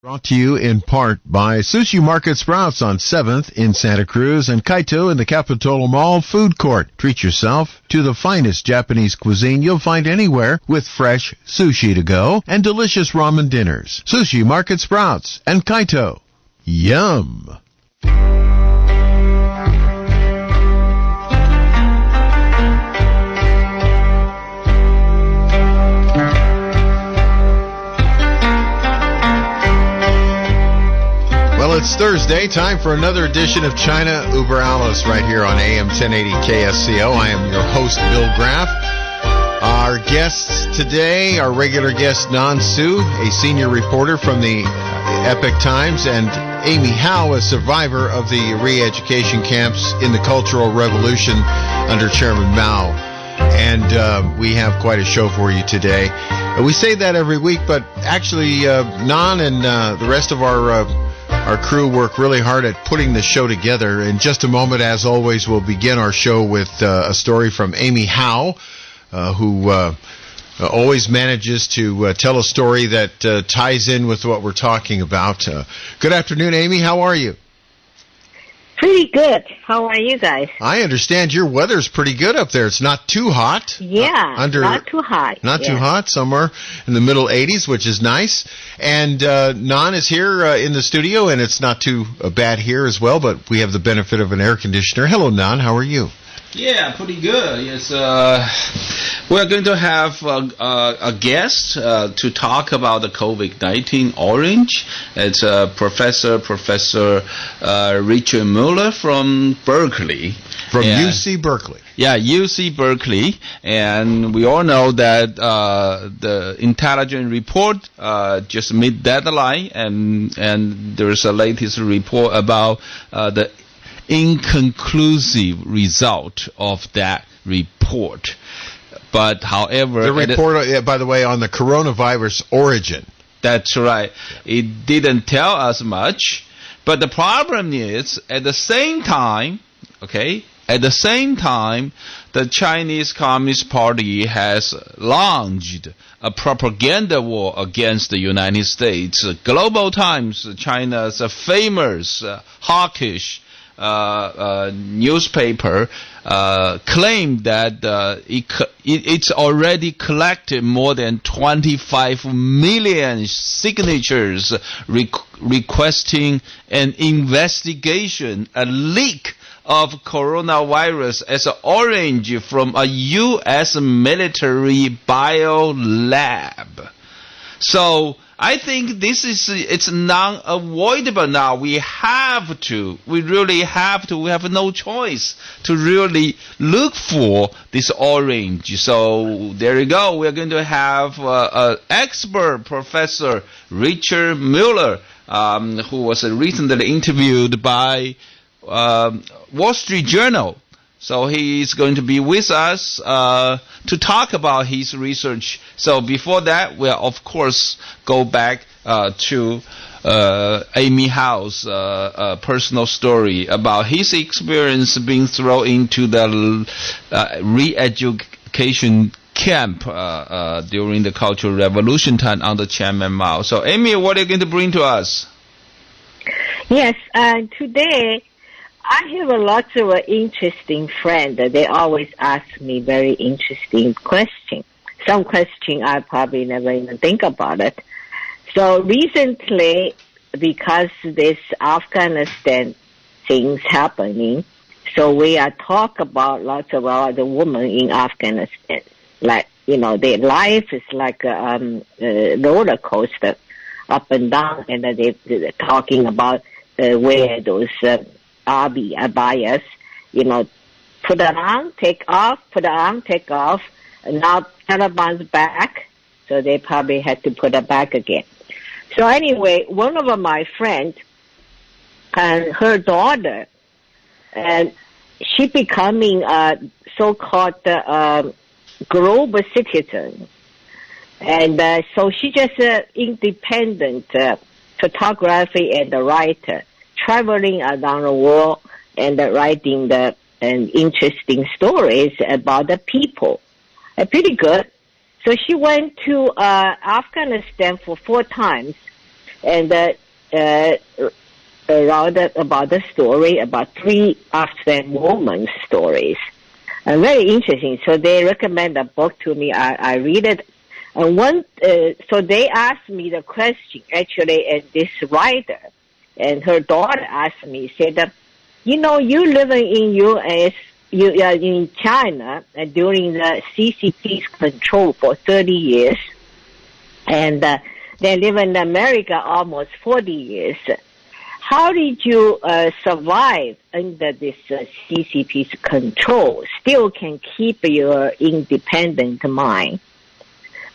Brought to you in part by Sushi Market Sprouts on 7th in Santa Cruz and Kaito in the Capitol Mall Food Court. Treat yourself to the finest Japanese cuisine you'll find anywhere with fresh sushi to go and delicious ramen dinners. Sushi Market Sprouts and Kaito. Yum! Well, it's Thursday, time for another edition of China Uber Alles right here on AM 1080 KSCO. I am your host, Bill Graff. Our guests today, our regular guest, Nan Su, a senior reporter from the Epoch Times, and Amy Howe, a survivor of the re-education camps in the Cultural Revolution under Chairman Mao. And we have quite a show for you today. We say that every week, but actually Nan and the rest of our crew work really hard at putting the show together. In just a moment, as always, we'll begin our show with a story from Amy Howe, who always manages to tell a story that ties in with what we're talking about. Good afternoon, Amy. How are you? Pretty good. How are you guys? I understand your weather's pretty good up there. It's not too hot. Yeah, not too hot. Not too hot, somewhere in the middle 80s, which is nice. And Nan is here in the studio, and it's not too bad here as well, but we have the benefit of an air conditioner. Hello, Nan. How are you? Yeah, pretty good. Yes, we're going to have a guest to talk about the COVID-19 orange. It's Professor Richard Muller from Berkeley. From UC Berkeley. Yeah, UC Berkeley. And we all know that the intelligence report just made deadline, and there's a latest report about the inconclusive result of that report. But however, the report, by the way, on the coronavirus origin. That's right. It didn't tell us much. But the problem is, at the same time, the Chinese Communist Party has launched a propaganda war against the United States. Global Times, China's famous hawkish newspaper, claimed that it's already collected more than 25 million signatures requesting an investigation, a leak of coronavirus as an orange from a U.S. military bio lab. So I think it's non-avoidable now. We really have to. We have no choice to really look for this orange. So there you go. We're going to have an expert, Professor Richard Muller, who was recently interviewed by Wall Street Journal. So he is going to be with us to talk about his research. So before that, we'll of course go back to Amy Howe's personal story about his experience being thrown into the re-education camp during the Cultural Revolution time under Chairman Mao. So Amy, what are you going to bring to us? Yes, today I have a lot of interesting friends. They always ask me very interesting questions. Some question I probably never even think about it. So recently, because this Afghanistan things happening, so we are talk about lots about the women in Afghanistan. Like, their life is like a roller coaster, up and down, and they're talking about where those army bias, put it on, take off, and now Taliban's back, so they probably had to put it back again. So anyway, one of my friends and her daughter, and she becoming a so-called global citizen, and so she just independent photography and the writer, traveling around the world and writing and interesting stories about the people. Pretty good. So she went to Afghanistan for 4 times. and around about the story, about 3 Afghan women's stories. Very interesting. So they recommend a book to me. I read it. And so they asked me the question, actually, and this writer and her daughter asked me, said, you living in U.S., you are in China during the CCP's control for 30 years, and they live in America almost 40 years. How did you survive under this CCP's control, still can keep your independent mind?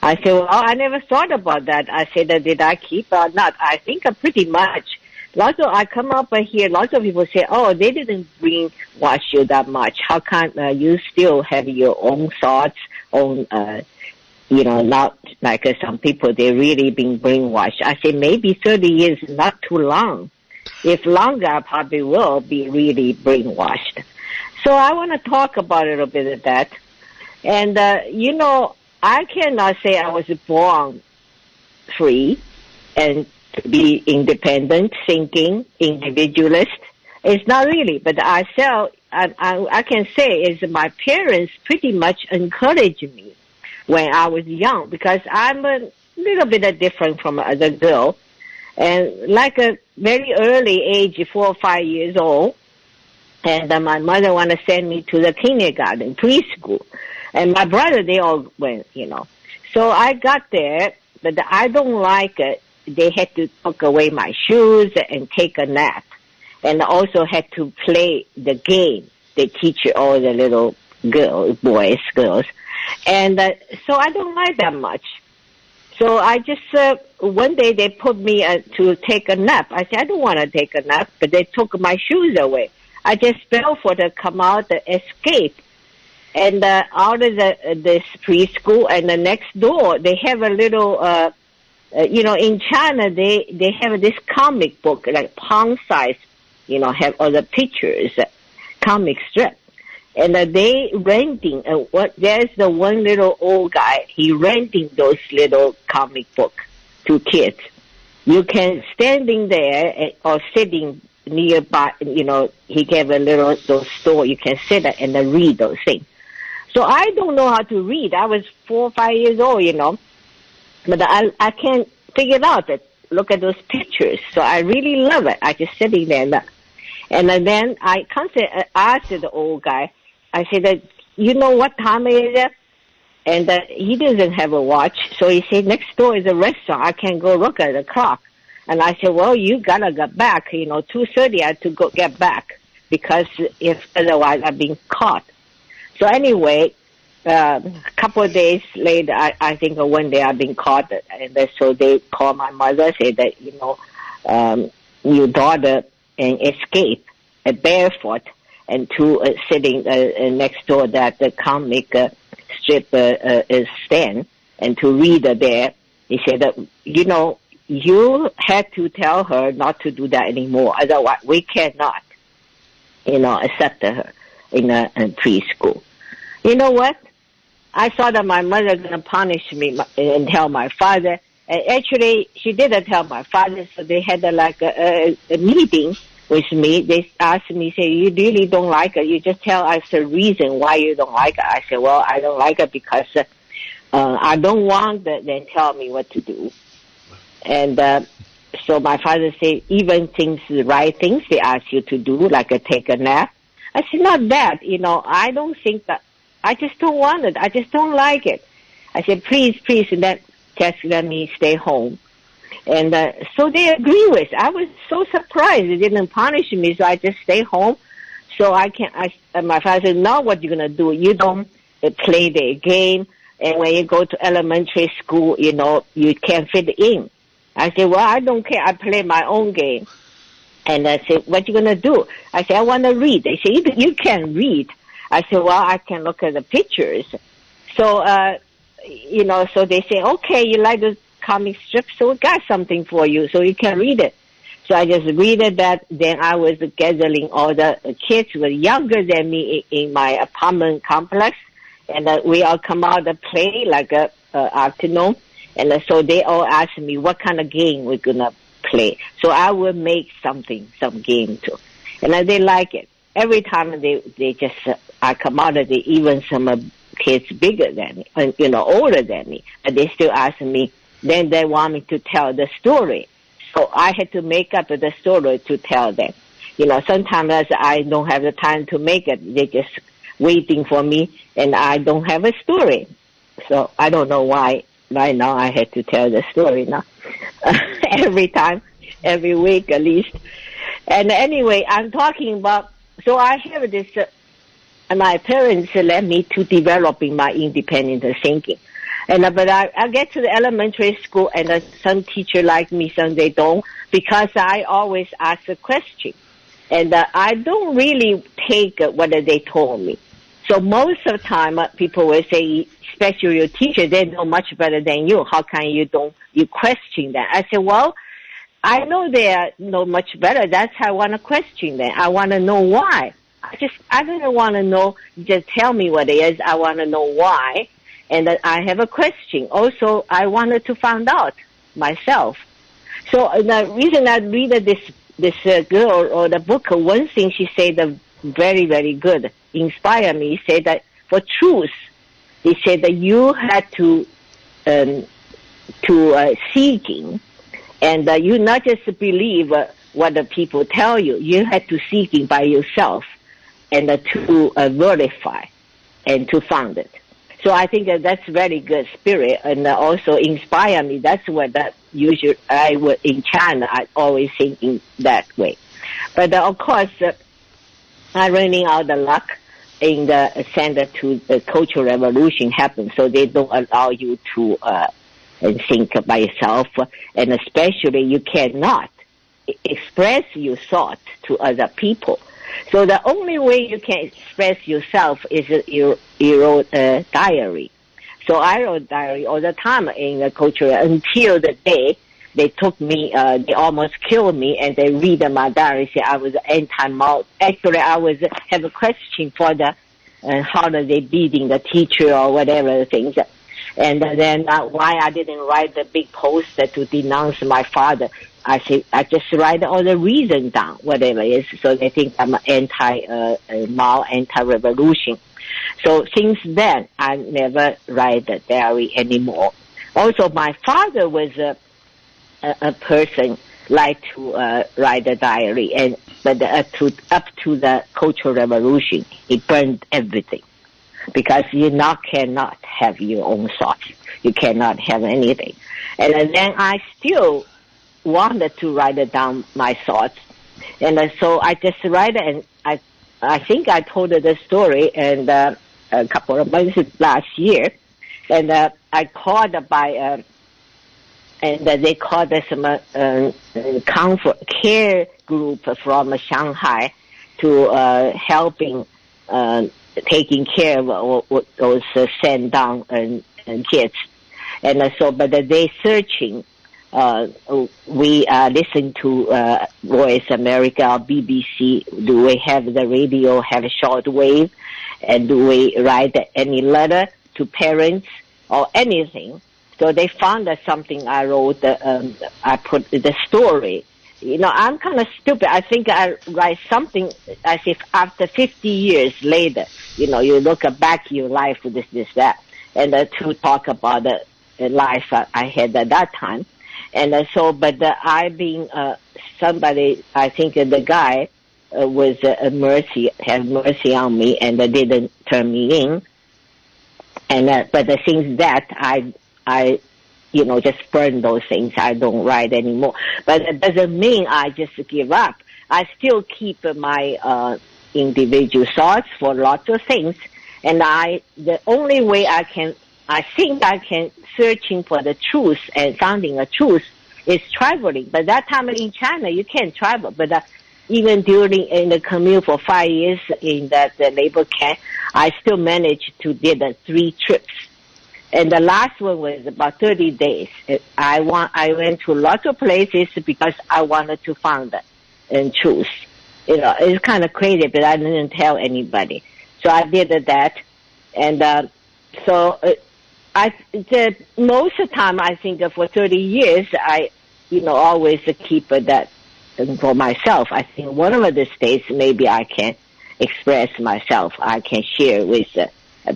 I said, well, I never thought about that. I said, did I keep or not? I think pretty much. I come up here, lots of people say, oh, they didn't brainwash you that much. How can you still have your own thoughts, not like some people, they really been brainwashed. I say maybe 30 years is not too long. If longer, I probably will be really brainwashed. So I want to talk about a little bit of that. And, I cannot say I was born free and to be independent, thinking, individualist. It's not really, but I can say is my parents pretty much encouraged me when I was young, because I'm a little bit different from other girl. And like a very early age, 4 or 5 years old, and my mother wanted to send me to the kindergarten, preschool. And my brother, they all went, So I got there, but I don't like it. They had to take away my shoes and take a nap. And also had to play the game. They teach all the little boys, girls. And so I don't like that much. So I just, one day they put me to take a nap. I said, I don't want to take a nap, but they took my shoes away. I just fell for the come out, the escape. And out of this preschool, and the next door, they have a little, in China, they have this comic book, like palm size, have all the pictures, comic strip. And they renting, there's the one little old guy, he renting those little comic book to kids. You can standing there or sitting nearby, he gave a little, those store, you can sit and read those things. So I don't know how to read. I was 4 or 5 years old, but I can't figure it out. Look at those pictures. So I really love it. I just sitting there. And then I constantly asked the old guy, I said, you know what time it is? And he doesn't have a watch. So he said, next door is a restaurant. I can't go look at the clock. And I said, well, you got to get back. 2:30 I have to go get back, because if otherwise I've been caught. So anyway, a couple of days later, I think one day I've been caught, and so they called my mother, say that, your daughter escaped barefoot and sitting next door that the comic strip stand, and to read there. He said that, you had to tell her not to do that anymore, otherwise we cannot, accept her in preschool. You know what? I thought that my mother was going to punish me and tell my father. And actually, she didn't tell my father, so they had a meeting with me. They asked me, say, you really don't like it. You just tell us the reason why you don't like it. I said, well, I don't like it because I don't want them to tell me what to do. And so my father said, even the right things they ask you to do, like take a nap. I said, not that. I don't think that. I just don't want it. I just don't like it. I said, please, just let me stay home. And so they agree with. I was so surprised they didn't punish me, so I just stay home. So my father said, now what you going to do? You don't play the game. And when you go to elementary school, you can't fit in. I said, well, I don't care. I play my own game. And I said, what you going to do? I said, I want to read. They said, you can read. I said, well, I can look at the pictures. So, so they say, okay, you like the comic strip, so we got something for you, so you can read it. So I just read it that, then I was gathering all the kids who were younger than me in my apartment complex, and we all come out to play like a afternoon. And so they all asked me what kind of game we're going to play. So I will make some game too. And they like it. Every time they just, I come out of it, even some kids bigger than me, older than me, but they still ask me, then they want me to tell the story. So I had to make up the story to tell them. Sometimes I don't have the time to make it. They're just waiting for me, and I don't have a story. So I don't know why right now I had to tell the story now. Every time, every week at least. And anyway, I'm talking about, so I have this, my parents led me to developing my independent thinking. But I get to the elementary school, and some teacher like me, some they don't, because I always ask a question. And I don't really take what they told me. So most of the time, people will say, especially your teacher, they know much better than you. How can you question that? I say, well, I know they know much better. That's how I want to question them. I want to know why. I don't want to know, just tell me what it is. I want to know why. And I have a question. Also, I wanted to find out myself. So the reason I read this girl or the book, one thing she said very, very good, inspired me. She said that for truth, he said that you had to seeking, and you not just believe what the people tell you. You had to seeking by yourself, and to verify and to find it. So I think that's very good spirit, and also inspire me. That's what that usually I would in China. I always thinking that way, but of course, I'm running out of luck in the center to the Cultural Revolution happened. So they don't allow you to think by yourself, and especially you cannot express your thought to other people. So the only way you can express yourself is you wrote a diary. So I wrote diary all the time in the culture until the day they took me, they almost killed me, and they read my diary, say I was anti-Mao. Actually, I have a question for the, how are they beating the teacher or whatever things. And then why I didn't write the big poster to denounce my father. I say, I just write all the reason down, whatever it is, so they think I'm anti-Mao, anti-revolution. So since then, I never write the diary anymore. Also, my father was a person like to write a diary, but up to the Cultural Revolution, he burned everything, because you cannot have your own thoughts. You cannot have anything. And then I still wanted to write down my thoughts, and so I just write it, and I think I told the story and a couple of months last year, and I called by and they called us comfort care group from Shanghai to helping taking care of those sent down and kids, and so but they searching. We listen to Voice America or BBC. Do we have the radio, have a short wave, and do we write any letter to parents or anything? So they found that something I wrote, I put the story. I'm kind of stupid. I think I write something as if after 50 years later, you look back your life, this, that, and to talk about the life I had at that time. And so, but I being somebody, I think the guy was had mercy on me, and didn't turn me in. And but the things that I just burn those things. I don't write anymore. But it doesn't mean I just give up. I still keep my individual thoughts for lots of things, and the only way I think I can searching for the truth and finding a truth is traveling. But that time in China, you can't travel. But even during in the commute for 5 years in that labor camp, I still managed to did 3 trips. And the last one was about 30 days. I went to lots of places because I wanted to find the truth. It's kind of crazy, but I didn't tell anybody. So I did that, and most of the time, I think for 30 years, always keep that for myself. I think one of the states maybe I can express myself. I can share with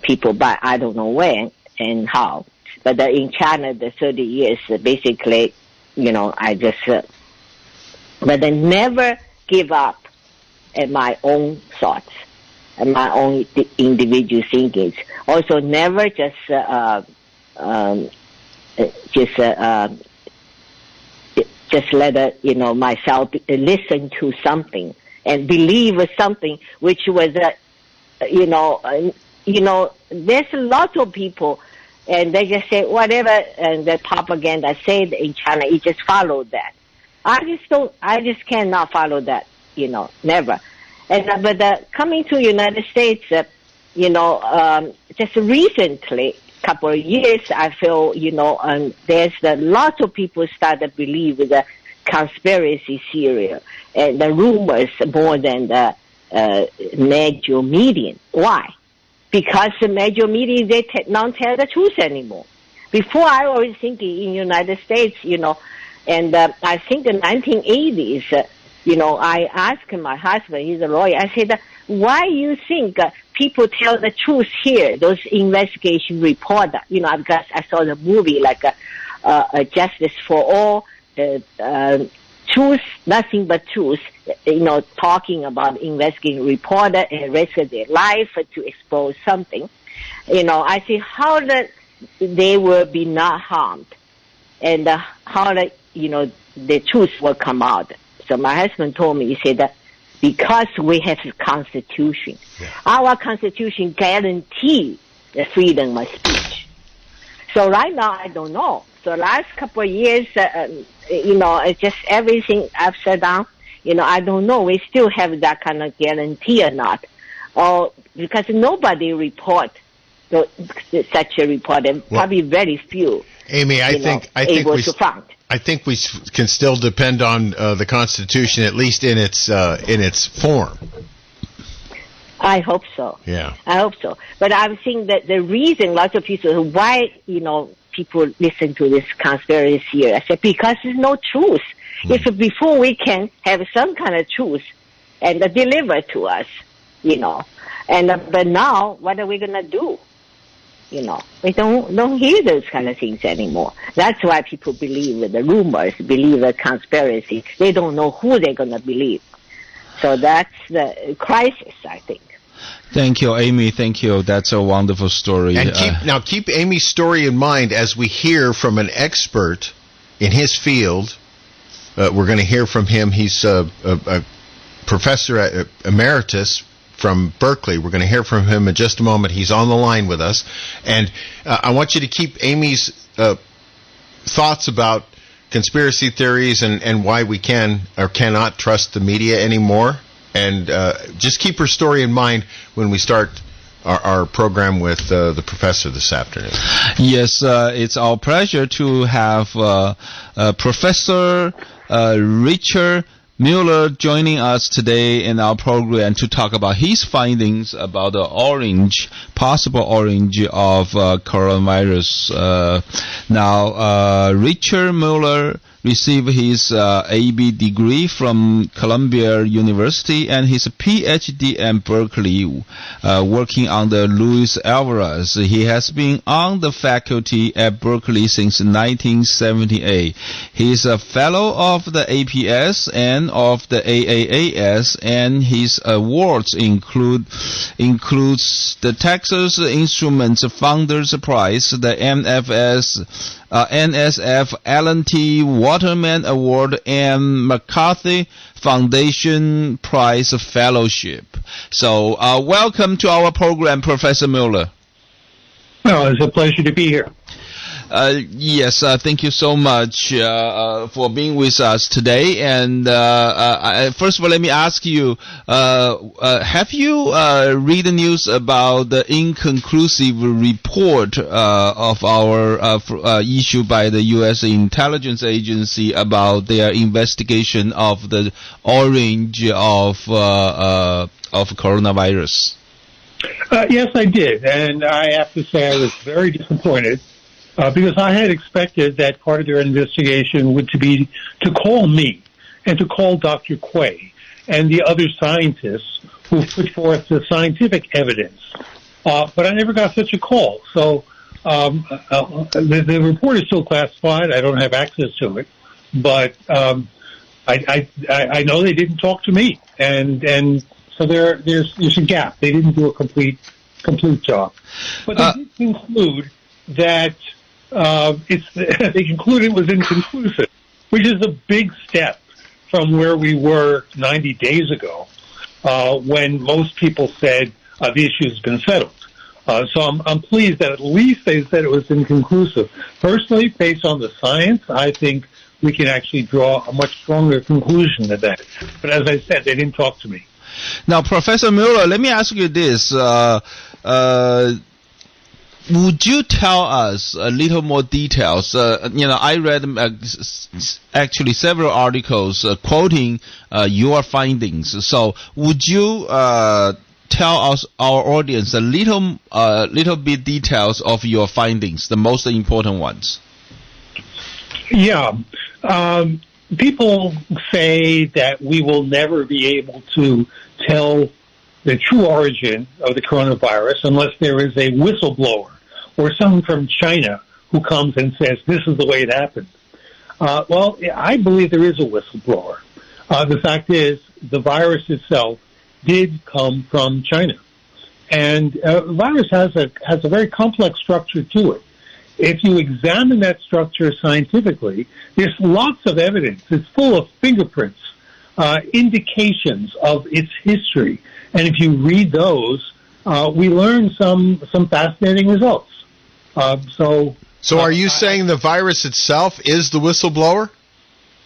people, but I don't know when and how. But in China, the 30 years, basically, I just, but I never give up at my own thoughts and my own individual thinkings. Also, never just let myself listen to something and believe something which was there's a lot of people, and they just say whatever and the propaganda said in China, you just follow that. I just cannot follow that, never. And but coming to United States, just recently, couple of years, I feel, there's a lot of people start to believe the conspiracy theory and the rumors more than the major media. Why? Because the major media, they don't tell the truth anymore. Before, I was thinking in United States, and I think in the 1980s, I asked my husband, he's a lawyer, I said, why you think people tell the truth here, those investigation reporters, because I saw the movie like Justice for All, truth, nothing but truth, talking about investigating reporter and risk their life to expose something. I see how that they will be not harmed and how that, the truth will come out. So my husband told me, he said that because we have a constitution, our constitution guarantees the freedom of speech. So right now, I don't know. So last couple of years, it's just everything upside down. I don't know. We still have that kind of guarantee or not. Or because nobody report such a report, and probably very few. Amy, I think we can still depend on the Constitution, at least in its form. I hope so. Yeah, I hope so. But I'm saying that the reason lots of people why people listen to this conspiracy, I said because there's no truth. If before we can have some kind of truth and deliver to us, and but now what are we gonna do? We don't hear those kind of things anymore. That's why people believe the rumors, believe the conspiracy. They don't know who they're going to believe. So that's the crisis, I think. Thank you, Amy. Thank you. That's a wonderful story. And keep Amy's story in mind as we hear from an expert in his field. We're going to hear from him. He's a professor emeritus from Berkeley. We're going to hear from him in just a moment. He's on the line with us. And I want you to keep Amy's thoughts about conspiracy theories and why we can or cannot trust the media anymore. And just keep her story in mind when we start our program with the professor this afternoon. Yes, it's our pleasure to have Professor Richard Muller joining us today in our program to talk about his findings about the possible origin of coronavirus. Now, Richard Muller received his AB degree from Columbia University and his PhD at Berkeley, working under Luis Alvarez. He has been on the faculty at Berkeley since 1978. He is a fellow of the APS and of the AAAS, and his awards includes the Texas Instruments Founders Prize, the NSF Allen T. Waterman Award, and McCarthy Foundation Prize Fellowship. So, welcome to our program, Professor Muller. Well, it's a pleasure to be here. Yes, thank you so much for being with us today. And first of all, let me ask you, have you read the news about the inconclusive report of our issued by the U.S. intelligence agency about their investigation of the origin of coronavirus? Yes, I did. And I have to say I was very disappointed because I had expected that part of their investigation would be to call me and to call Dr. Quay and the other scientists who put forth the scientific evidence. But I never got such a call. So the report is still classified. I don't have access to it. But I know they didn't talk to me. And so there's a gap. They didn't do a complete job. But they did conclude that they concluded it was inconclusive, which is a big step from where we were 90 days ago, when most people said the issue has been settled. So I'm pleased that at least they said it was inconclusive. Personally, based on the science, I think we can actually draw a much stronger conclusion than that. But as I said, they didn't talk to me. Now, Professor Muller, let me ask you this. Would you tell us a little more details? I read actually several articles quoting your findings. So would you tell us, our audience, a little bit details of your findings, the most important ones? Yeah. People say that we will never be able to tell the true origin of the coronavirus unless there is a whistleblower or someone from China who comes and says, this is the way it happened. Well, I believe there is a whistleblower. The fact is, the virus itself did come from China. And the virus has a very complex structure to it. If you examine that structure scientifically, there's lots of evidence. It's full of fingerprints, indications of its history. And if you read those, we learn some fascinating results. So are you saying the virus itself is the whistleblower?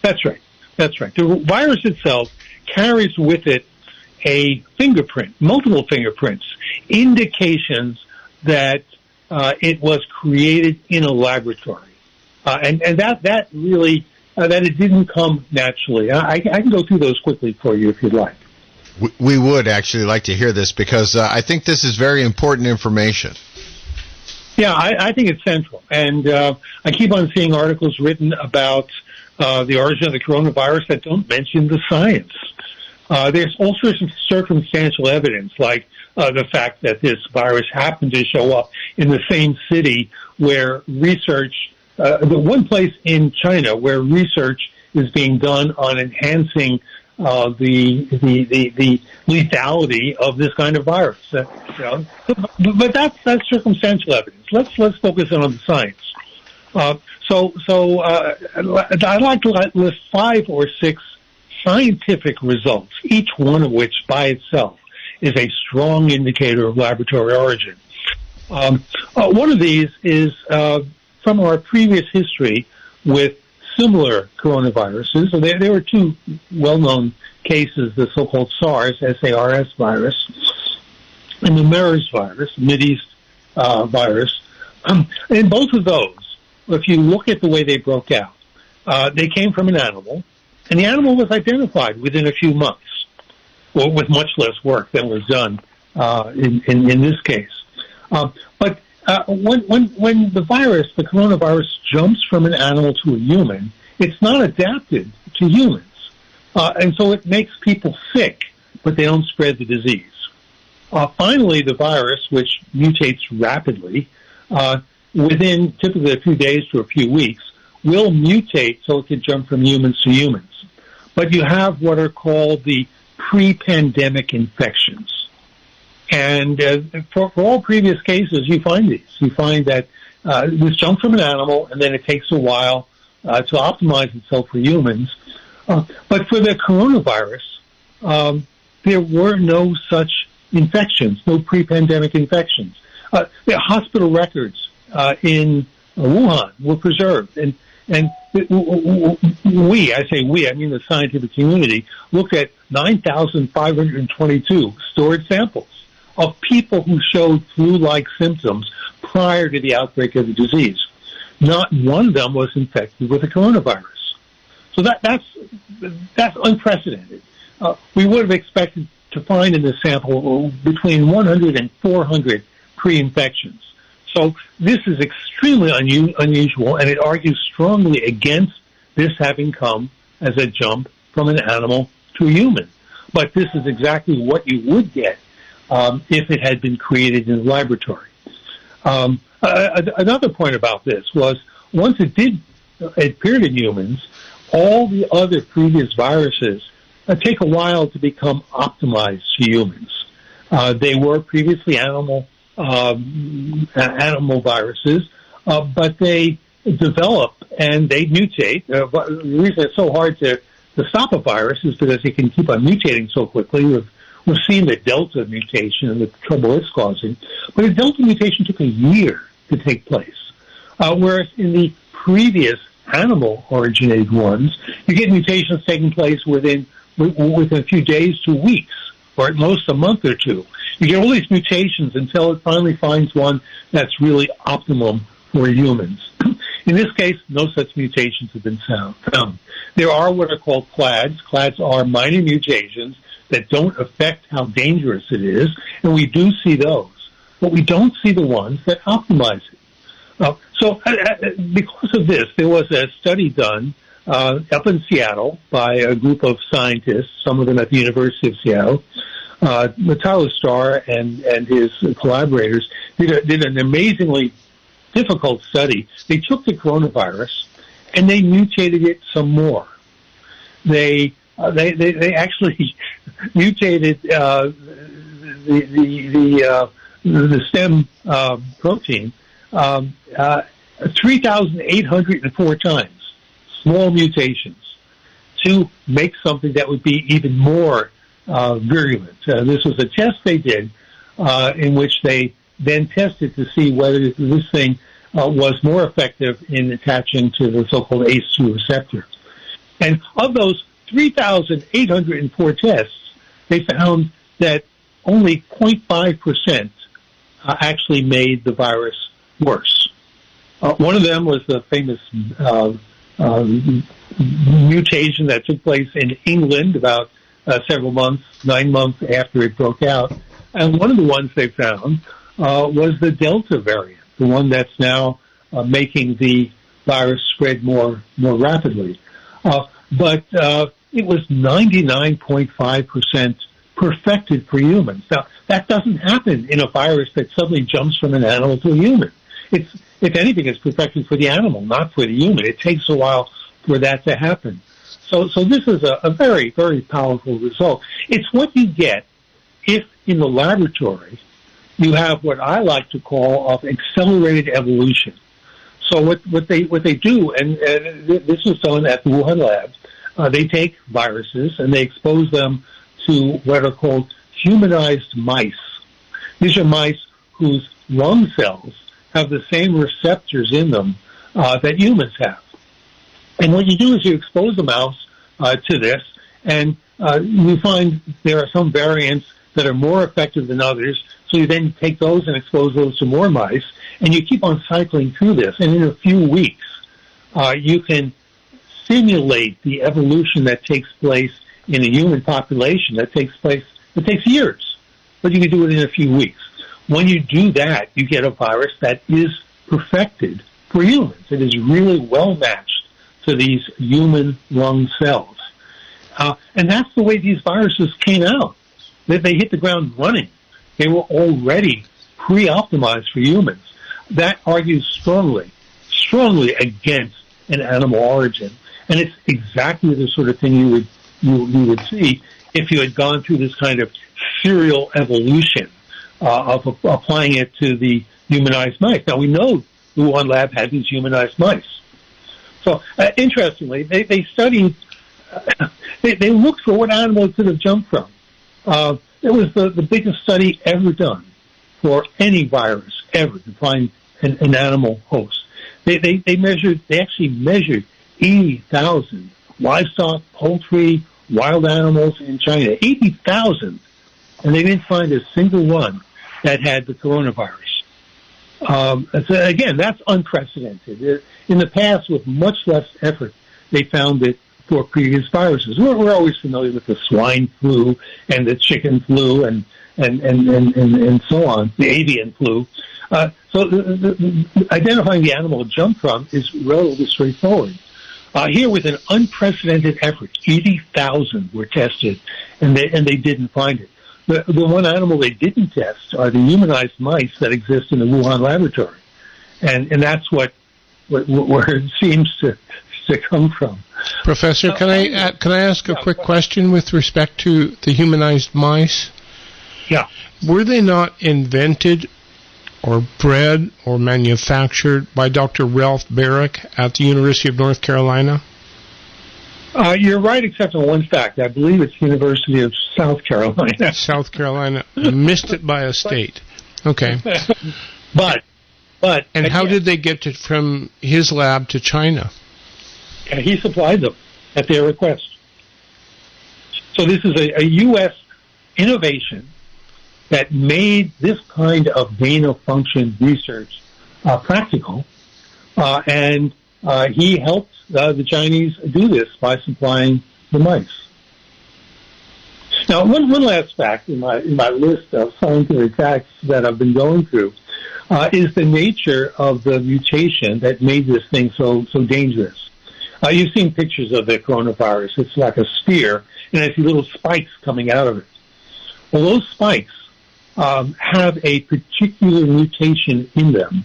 That's right. That's right. The virus itself carries with it a fingerprint, multiple fingerprints, indications that it was created in a laboratory, and that really that it didn't come naturally. I can go through those quickly for you if you'd like. We would actually like to hear this because I think this is very important information. Yeah, I think it's central, and I keep on seeing articles written about the origin of the coronavirus that don't mention the science. There's all sorts of circumstantial evidence, like the fact that this virus happened to show up in the same city where research, the one place in China where research is being done on enhancing the lethality of this kind of virus. But that's circumstantial evidence. Let's focus on the science. I'd like to list 5 or 6 scientific results, each one of which by itself is a strong indicator of laboratory origin. One of these is from our previous history with similar coronaviruses. So there were 2 well-known cases, the so-called SARS, S-A-R-S virus, and the MERS virus, Mideast virus. In both of those, if you look at the way they broke out, they came from an animal, and the animal was identified within a few months, well, with much less work than was done in this case. But when the coronavirus jumps from an animal to a human, it's not adapted to humans. And so it makes people sick, but they don't spread the disease. Finally, the virus, which mutates rapidly, within typically a few days to a few weeks, will mutate so it can jump from humans to humans. But you have what are called the pre-pandemic infections. And for all previous cases, you find these. You find that this jumps from an animal, and then it takes a while to optimize itself for humans. But for the coronavirus, there were no such infections, no pre-pandemic infections. The hospital records in Wuhan were preserved, and I mean the scientific community, looked at 9,522 stored samples of people who showed flu-like symptoms prior to the outbreak of the disease. Not one of them was infected with the coronavirus. So that's unprecedented. We would have expected to find in the sample between 100 and 400 pre-infections. So this is extremely unusual, and it argues strongly against this having come as a jump from an animal to a human. But this is exactly what you would get if it had been created in the laboratory. Another point about this was once it appeared in humans, all the other previous viruses take a while to become optimized to humans. They were previously animal viruses, but they develop and they mutate. The reason it's so hard to stop a virus is because it can keep on mutating so quickly. We've seen the Delta mutation and the trouble it's causing, but a Delta mutation took a year to take place, whereas in the previous animal-originated ones, you get mutations taking place within a few days to weeks, or at most a month or two. You get all these mutations until it finally finds one that's really optimum for humans. In this case, no such mutations have been found. There are what are called clades. Clades are minor mutations that don't affect how dangerous it is, and we do see those. But we don't see the ones that optimize it. So because of this, there was a study done up in Seattle by a group of scientists, some of them at the University of Seattle. Tyler Starr and his collaborators did an amazingly difficult study. They took the coronavirus and they mutated it some more. They actually mutated the stem protein 3,804 times, small mutations, to make something that would be even more virulent. This was a test they did in which they then tested to see whether this thing was more effective in attaching to the so-called ACE2 receptor. And of those 3,804 tests, they found that only 0.5% actually made the virus worse. One of them was the famous mutation that took place in England about 9 months after it broke out. And one of the ones they found was the Delta variant, the one that's now making the virus spread more rapidly. But it was 99.5% perfected for humans. Now, that doesn't happen in a virus that suddenly jumps from an animal to a human. If anything, it's perfected for the animal, not for the human. It takes a while for that to happen. So this is a very, very powerful result. It's what you get if in the laboratory you have what I like to call accelerated evolution. So what they do, and this was done at the Wuhan lab, they take viruses and they expose them to what are called humanized mice. These are mice whose lung cells have the same receptors in them that humans have. And what you do is you expose the mouse to this, and you find there are some variants that are more effective than others, so you then take those and expose those to more mice, and you keep on cycling through this. And in a few weeks, you can simulate the evolution that takes place in a human population it takes years, but you can do it in a few weeks. When you do that, you get a virus that is perfected for humans. It is really well matched to these human lung cells. And that's the way these viruses came out. They hit the ground running. They were already pre-optimized for humans. That argues strongly against an animal origin. And it's exactly the sort of thing you would see if you had gone through this kind of serial evolution of applying it to the humanized mice. Now, we know the Wuhan lab had these humanized mice. So, interestingly, they studied, they looked for what animal it could have jumped from. It was the biggest study ever done for any virus ever to find an animal host. They actually measured 80,000 livestock, poultry, wild animals in China, 80,000, and they didn't find a single one that had the coronavirus. So again, that's unprecedented. In the past, with much less effort, they found it for previous viruses. We're always familiar with the swine flu and the chicken flu and and so on, the avian flu. So identifying the animal it jumped from is relatively straightforward. Here, with an unprecedented effort, 80,000 were tested, and they didn't find it. The one animal they didn't test are the humanized mice that exist in the Wuhan laboratory, and that's where it seems to come from. Professor, can I ask a quick question with respect to the humanized mice? Yeah. Were they not invented or bred or manufactured by Dr. Ralph Barrick at the University of North Carolina? You're right, except on one fact. I believe it's University of South Carolina. South Carolina. Missed it by a state. Okay. But and how did they get it from his lab to China? He supplied them at their request. So this is a U.S. innovation that made this kind of gain-of-function research practical, and he helped the Chinese do this by supplying the mice. Now, one last fact in my list of scientific facts that I've been going through is the nature of the mutation that made this thing so dangerous. You've seen pictures of the coronavirus. It's like a sphere, and I see little spikes coming out of it. Well, those spikes have a particular mutation in them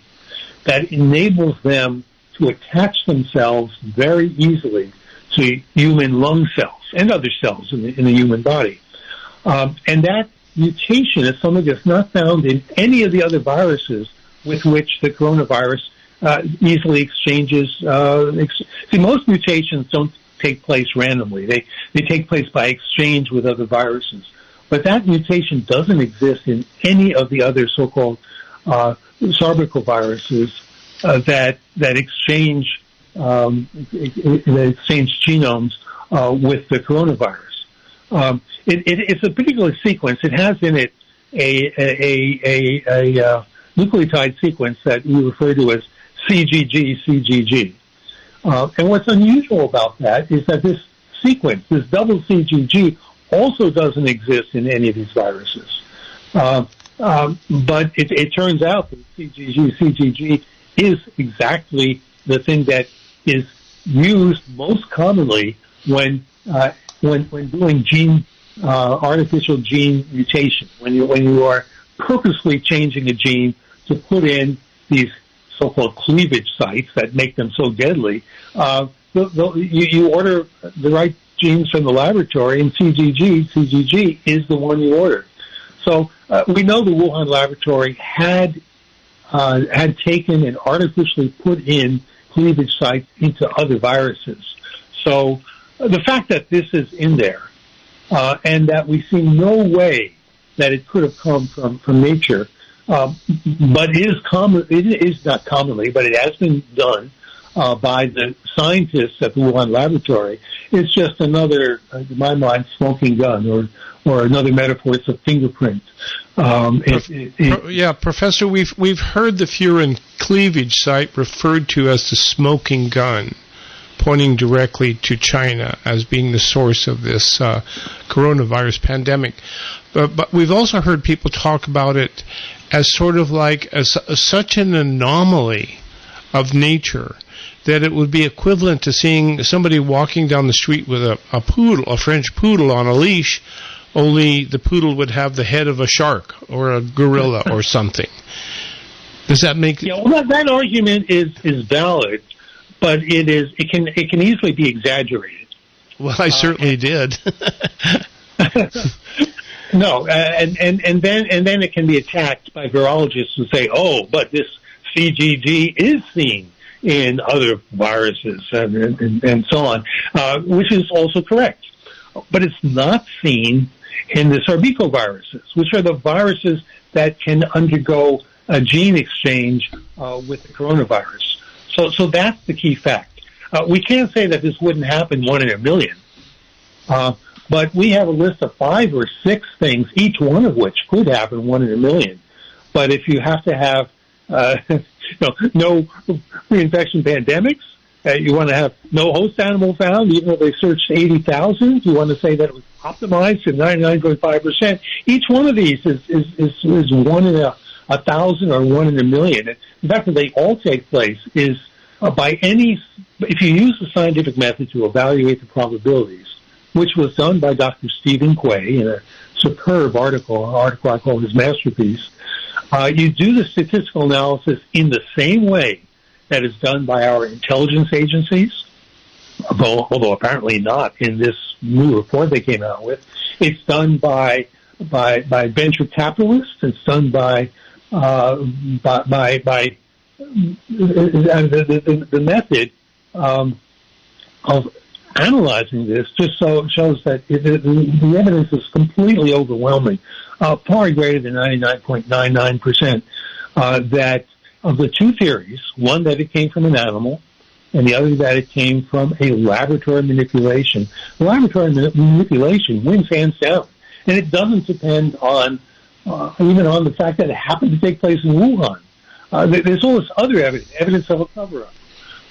that enables them to attach themselves very easily to human lung cells and other cells in the human body. And that mutation is something that's not found in any of the other viruses with which the coronavirus easily exchanges. See, most mutations don't take place randomly. They take place by exchange with other viruses. But that mutation doesn't exist in any of the other so-called sarbecoviruses that exchange genomes with the coronavirus. It's a particular sequence. It has in it a nucleotide sequence that we refer to as CGG. And what's unusual about that is that this sequence, this double CGG, also doesn't exist in any of these viruses. But it turns out that CGG is exactly the thing that is used most commonly when doing artificial gene mutation, when you are purposely changing a gene to put in these so-called cleavage sites that make them so deadly. You order the right genes from the laboratory, and CGG is the one you order. So we know the Wuhan laboratory had taken and artificially put in cleavage sites into other viruses. So the fact that this is in there and that we see no way that it could have come from nature, but it is not commonly, but it has been done by the scientists at the Wuhan laboratory. It's just another, in my mind, smoking gun, or another metaphor. It's a fingerprint. Professor, we've heard the furin cleavage site referred to as the smoking gun, pointing directly to China as being the source of this coronavirus pandemic. But we've also heard people talk about it as sort of like such an anomaly of nature that it would be equivalent to seeing somebody walking down the street with a poodle, a French poodle on a leash, only the poodle would have the head of a shark or a gorilla or something. Does that make... Yeah, well, that argument is valid, but it can easily be exaggerated. Well, I certainly did. No, and then it can be attacked by virologists who say, oh, but this CGG is seen in other viruses and so on, which is also correct. But it's not seen in the sarbecoviruses, which are the viruses that can undergo a gene exchange with the coronavirus. So that's the key fact. We can't say that this wouldn't happen 1 in a million, but we have a list of 5 or 6 things, each one of which could happen 1 in a million. But if you have to have no reinfection pandemics, You want to have no host animal found, even though they searched 80,000. You want to say that it was optimized to 99.5%. Each one of these is 1 in 1,000 or 1 in a million. The fact that they all take place is if you use the scientific method to evaluate the probabilities, which was done by Dr. Stephen Quay in a superb article I call his masterpiece, you do the statistical analysis in the same way that is done by our intelligence agencies, although apparently not in this new report they came out with. It's done by venture capitalists. It's done by the method of analyzing this just shows that the evidence is completely overwhelming, far greater than 99.99%, that of the two theories, one that it came from an animal and the other that it came from a laboratory manipulation. The laboratory manipulation wins hands down, and it doesn't depend on even on the fact that it happened to take place in Wuhan. There's all this other evidence of a cover-up,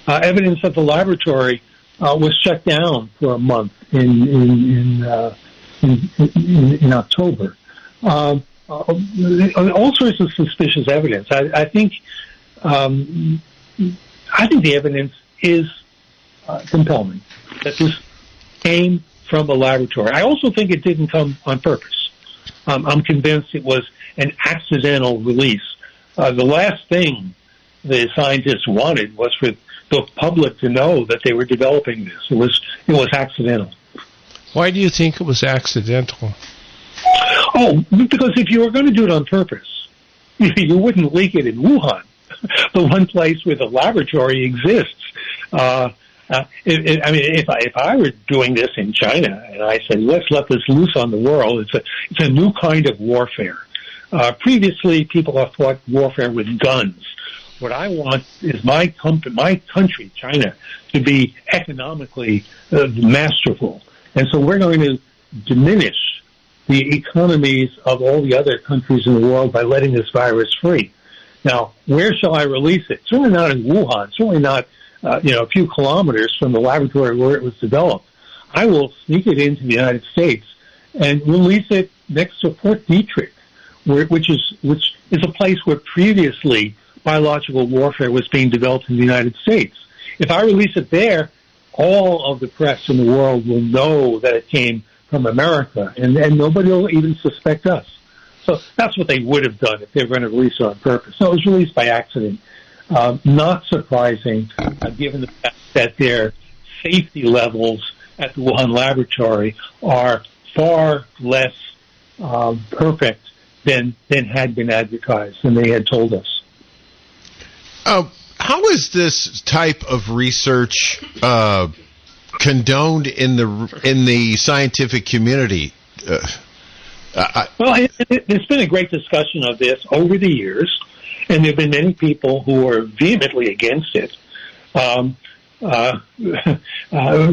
evidence that the laboratory was shut down for a month in October. All sorts of suspicious evidence. I think the evidence is compelling that this came from a laboratory. I also think it didn't come on purpose. I'm convinced it was an accidental release. The last thing the scientists wanted was for the public to know that they were developing this. It was accidental. Why do you think it was accidental? Oh, because if you were going to do it on purpose, you wouldn't leak it in Wuhan, the one place where the laboratory exists. If I were doing this in China and I said, let's let this loose on the world, it's a new kind of warfare. Previously, people have fought warfare with guns. What I want is my country, China, to be economically masterful. And so we're going to diminish the economies of all the other countries in the world by letting this virus free. Now, where shall I release it? Certainly not in Wuhan. Certainly not, a few kilometers from the laboratory where it was developed. I will sneak it into the United States and release it next to Fort Detrick, which is a place where previously biological warfare was being developed in the United States. If I release it there, all of the press in the world will know that it came from America, and nobody will even suspect us. So that's what they would have done if they were going to release it on purpose. So it was released by accident. Not surprising, given the fact that their safety levels at the Wuhan laboratory are far less perfect than had been advertised, and they had told us. How is this type of research condoned in the scientific community? Well, there's been a great discussion of this over the years, and there have been many people who are vehemently against it.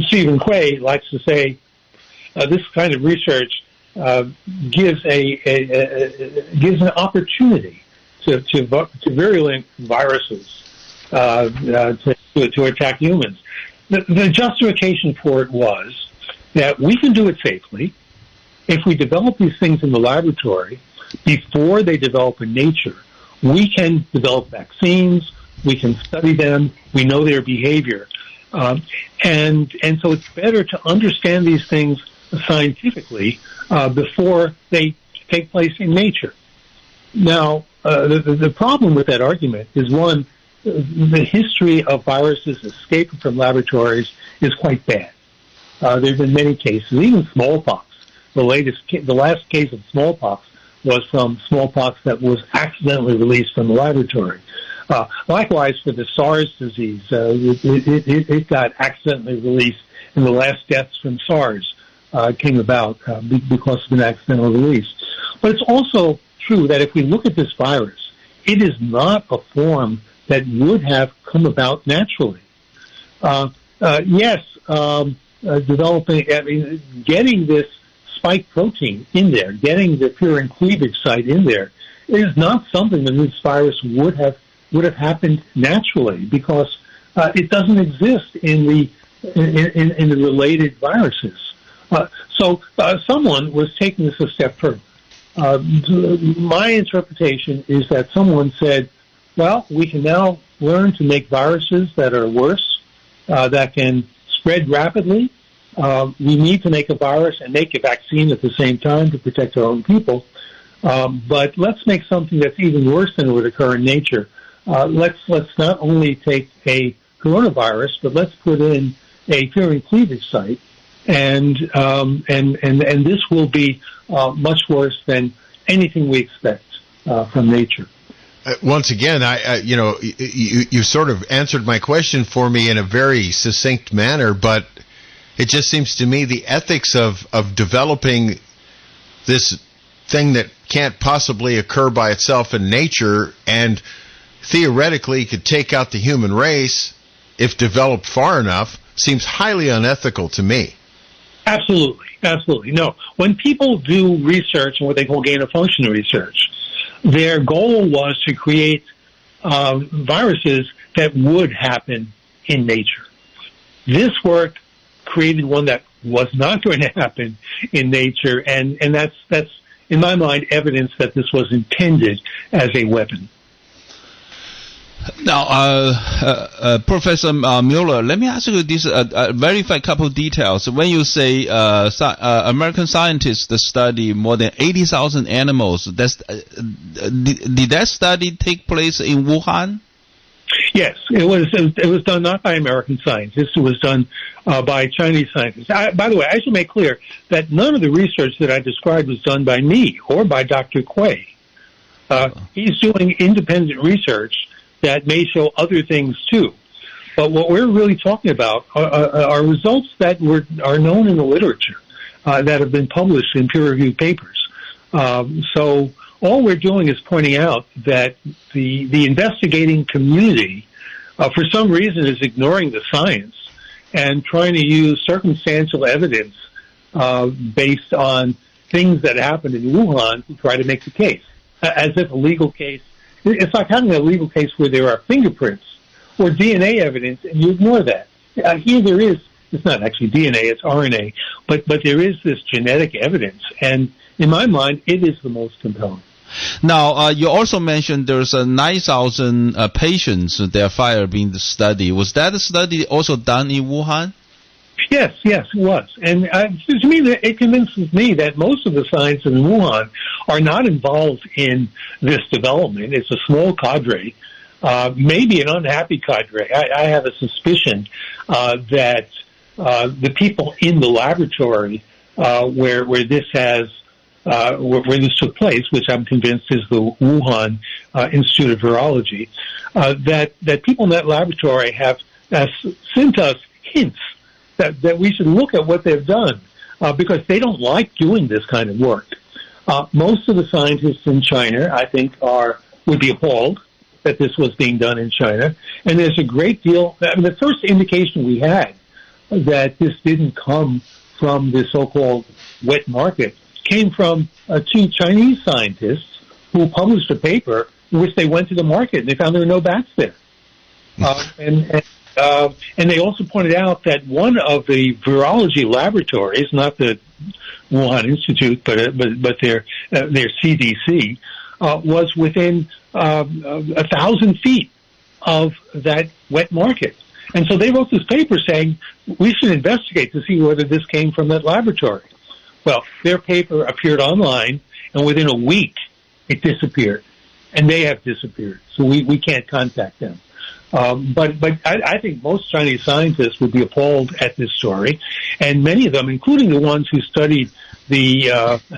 Stephen Quay likes to say this kind of research gives an opportunity to virulent viruses to attack humans. The justification for it was that we can do it safely if we develop these things in the laboratory before they develop in nature. We can develop vaccines, we can study them, we know their behavior. And so it's better to understand these things scientifically before they take place in nature. Now, the problem with that argument is, one, the history of viruses escaping from laboratories is quite bad. There have been many cases, even smallpox. The last case of smallpox was from smallpox that was accidentally released from the laboratory. Likewise, for the SARS disease, it got accidentally released, and the last deaths from SARS came about because of an accidental release. But it's also true that if we look at this virus, it is not a form that would have come about naturally. Getting this spike protein in there, getting the purine cleavage site in there, is not something that this virus would have happened naturally, because It doesn't exist in the related viruses. So someone was taking this a step further. My interpretation is that someone said, well, we can now learn to make viruses that are worse, that can spread rapidly. We need to make a virus and make a vaccine at the same time to protect our own people. But let's make something that's even worse than would occur in nature. Let's not only take a coronavirus, but let's put in a furin cleavage site, and this will be much worse than anything we expect from nature. Once again, you sort of answered my question for me in a very succinct manner, but it just seems to me the ethics of developing this thing that can't possibly occur by itself in nature and theoretically could take out the human race if developed far enough seems highly unethical to me. Absolutely. No. When people do research and what they call gain-of-function research, their goal was to create viruses that would happen in nature. This work created one that was not going to happen in nature, and that's in my mind evidence that this was intended as a weapon. Now, Professor Muller, let me ask you this, verify a couple of details. When you say American scientists study more than 80,000 animals, did that study take place in Wuhan? Yes, it was done not by American scientists. It was done by Chinese scientists. By the way, I should make clear that none of the research that I described was done by me or by Dr. Quay. He's doing independent research that may show other things too. But what we're really talking about are results that are known in the literature, that have been published in peer-reviewed papers. So all we're doing is pointing out that the investigating community, for some reason, is ignoring the science and trying to use circumstantial evidence based on things that happened in Wuhan to try to make the case, as if a legal case. It's like having a legal case where there are fingerprints or DNA evidence, and you ignore that. Here there is, it's not actually DNA, it's RNA, but there is this genetic evidence, and in my mind, it is the most compelling. Now, you also mentioned there's 9,000 patients, their file being studied. Was that study also done in Wuhan? Yes, it was. And to me, it convinces me that most of the scientists in Wuhan are not involved in this development. It's a small cadre, maybe an unhappy cadre. I have a suspicion that the people in the laboratory where this took place, which I'm convinced is the Wuhan Institute of Virology, that people in that laboratory have sent us hints that we should look at what they've done, because they don't like doing this kind of work. Most of the scientists in China, I think, would be appalled that this was being done in China. And there's a great deal, the first indication we had that this didn't come from the so-called wet market came from two Chinese scientists who published a paper in which they went to the market and they found there were no bats there. And they also pointed out that one of the virology laboratories, not the Wuhan Institute, but their CDC, was within 1,000 feet of that wet market. And so they wrote this paper saying, we should investigate to see whether this came from that laboratory. Well, their paper appeared online, and within a week, it disappeared. And they have disappeared. So we can't contact them. But I think most Chinese scientists would be appalled at this story, and many of them, including the ones who studied the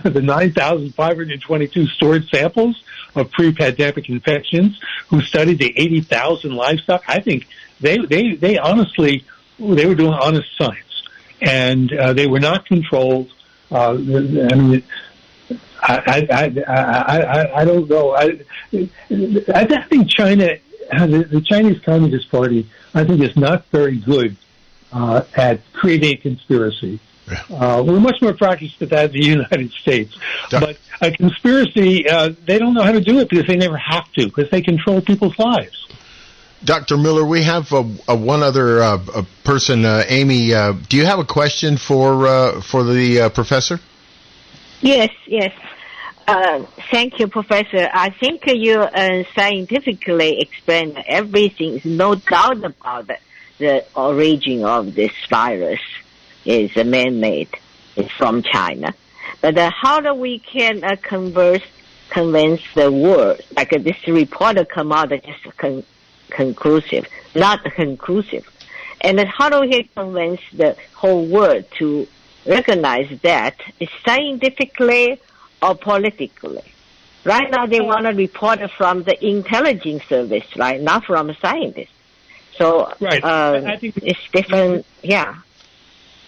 9,522 stored samples of pre-pandemic infections, who studied the 80,000 livestock, I think they honestly, they were doing honest science, and they were not controlled. I mean, I don't know. I think China. The Chinese Communist Party, I think, is not very good at creating a conspiracy. We're much more practiced at that in the United States. But a conspiracy, they don't know how to do it because they never have to, because they control people's lives. Dr. Muller, we have one other person, Amy. Do you have a question for the professor? Yes. Thank you, Professor. I think you scientifically explained everything. No doubt about the origin of this virus is man-made. It's from China. But how do we can convince the world? Like this report come out just conclusive, not conclusive. And how do we convince the whole world to recognize that it's scientifically or politically? Right now they want a report from the intelligence service, right? Not from a scientist. So right. I think it's different, yeah.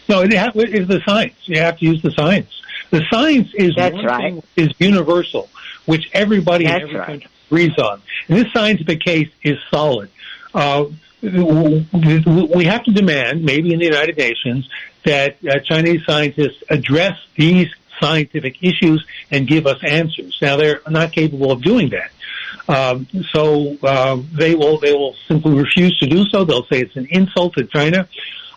No, it's the science. You have to use the science. The science is thing is universal, which everybody in every country agrees on. And this scientific case is solid. We have to demand, maybe in the United Nations, that Chinese scientists address these scientific issues and give us answers. Now, they're not capable of doing that. So they will simply refuse to do so. They'll say it's an insult to China.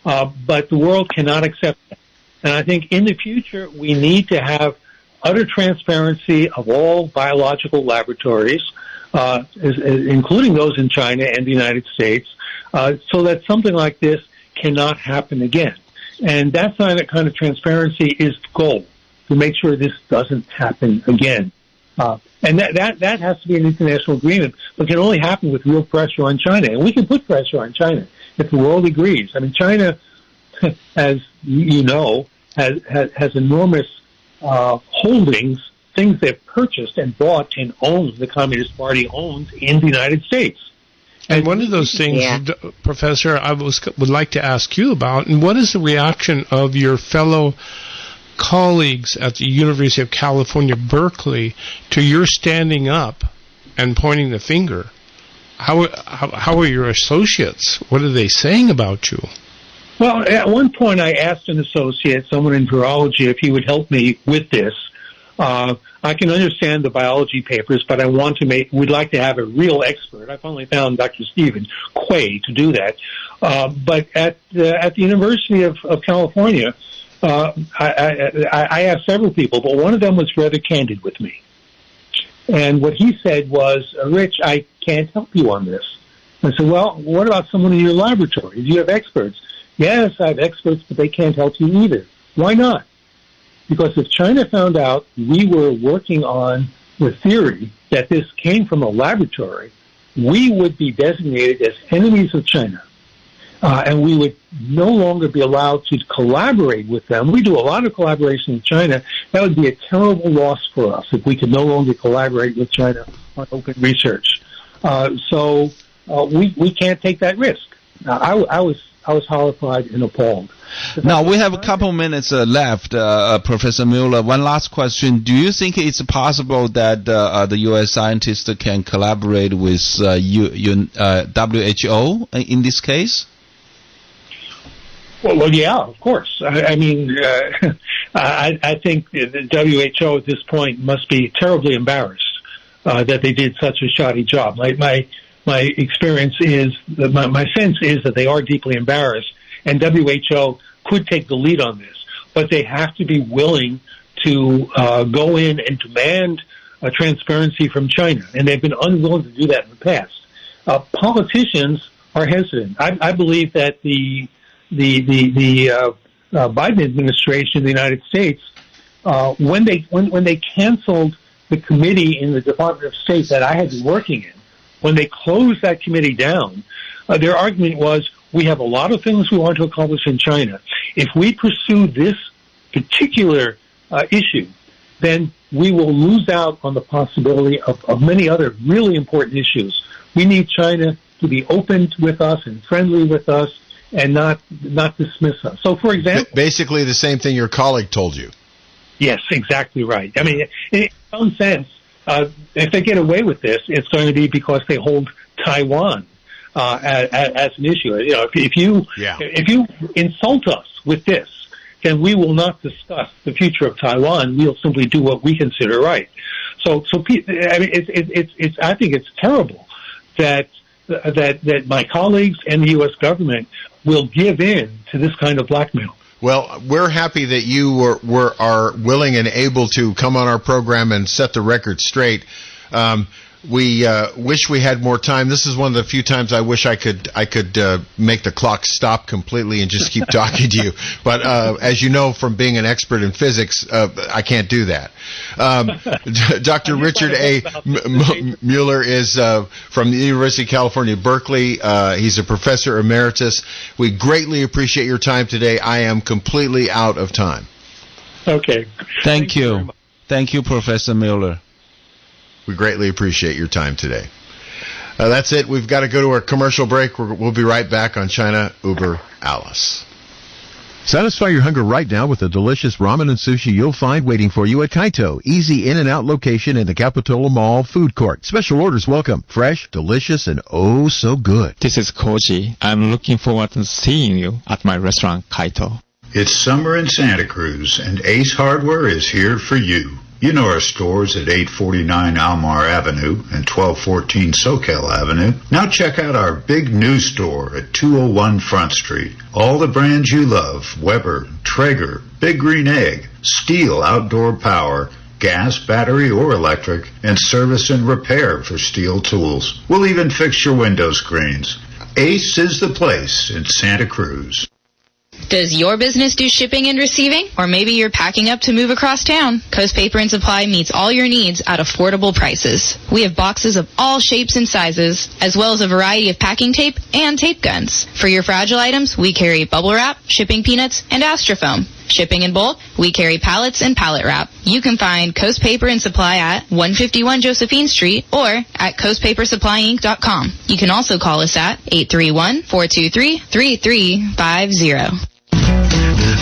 But the world cannot accept that. And I think in the future, we need to have utter transparency of all biological laboratories, including those in China and the United States, so that something like this cannot happen again. And that kind of transparency is the goal, to make sure this doesn't happen again. And that has to be an international agreement, but can only happen with real pressure on China. And we can put pressure on China if the world agrees. I mean, China, as you know, has enormous holdings, things they've purchased and bought and owned, the Communist Party owns in the United States. And one of those things, Professor, I would like to ask you about, and what is the reaction of your fellow colleagues at the University of California, Berkeley, to your standing up and pointing the finger? How are your associates? What are they saying about you? Well, at one point I asked an associate, someone in virology, if he would help me with this. I can understand the biology papers, but we'd like to have a real expert. I finally found Dr. Stephen Quay to do that. But at the University of California, I asked several people, but one of them was rather candid with me. And what he said was, Rich, I can't help you on this. I said, well, what about someone in your laboratory? Do you have experts? Yes, I have experts, but they can't help you either. Why not? Because if China found out we were working on the theory that this came from a laboratory, we would be designated as enemies of China. And we would no longer be allowed to collaborate with them. We do a lot of collaboration with China. That would be a terrible loss for us if we could no longer collaborate with China on open research. So we can't take that risk. I was horrified and appalled. Now, we have a couple minutes left, Professor Muller. One last question. Do you think it's possible that the U.S. scientists can collaborate with WHO in this case? Well, yeah, of course. I mean, I think the WHO at this point must be terribly embarrassed that they did such a shoddy job. My experience is, my sense is that they are deeply embarrassed, and WHO could take the lead on this, but they have to be willing to go in and demand transparency from China, and they've been unwilling to do that in the past. Politicians are hesitant. I believe that the Biden administration in the United States, when they canceled the committee in the Department of State that I had been working in, when they closed that committee down, their argument was, we have a lot of things we want to accomplish in China. If we pursue this particular issue, then we will lose out on the possibility of many other really important issues. We need China to be open with us and friendly with us and not dismiss us. So, for example... Basically the same thing your colleague told you. Yes, exactly right. I mean, in some sense, if they get away with this, it's going to be because they hold Taiwan as an issue. You know, if you insult us with this, then we will not discuss the future of Taiwan. We'll simply do what we consider right. So I mean, I think it's terrible that that my colleagues and the U.S. government will give in to this kind of blackmail. Well, we're happy that you are willing and able to come on our program and set the record straight. We wish we had more time. This is one of the few times I wish I could make the clock stop completely and just keep talking to you. But as you know from being an expert in physics, I can't do that. Dr. Richard A. Muller is from the University of California, Berkeley. He's a professor emeritus. We greatly appreciate your time today. I am completely out of time. Okay. Thank you. Thank you, Professor Muller. We greatly appreciate your time today. That's it. We've got to go to our commercial break. We'll be right back on China Uber Alice. Satisfy your hunger right now with the delicious ramen and sushi you'll find waiting for you at Kaito. Easy in and out location in the Capitola Mall food court. Special orders welcome. Fresh, delicious, and oh so good. This is Koji. I'm looking forward to seeing you at my restaurant, Kaito. It's summer in Santa Cruz, and Ace Hardware is here for you. You know our stores at 849 Almar Avenue and 1214 Soquel Avenue. Now check out our big new store at 201 Front Street. All the brands you love, Weber, Traeger, Big Green Egg, Steel Outdoor Power, gas, battery, or electric, and service and repair for steel tools. We'll even fix your window screens. Ace is the place in Santa Cruz. Does your business do shipping and receiving? Or maybe you're packing up to move across town? Coast Paper and Supply meets all your needs at affordable prices. We have boxes of all shapes and sizes, as well as a variety of packing tape and tape guns. For your fragile items, we carry bubble wrap, shipping peanuts, and Astrofoam. Shipping in bulk, we carry pallets and pallet wrap. You can find Coast Paper and Supply at 151 Josephine Street or at coastpapersupplyinc.com. You can also call us at 831-423-3350.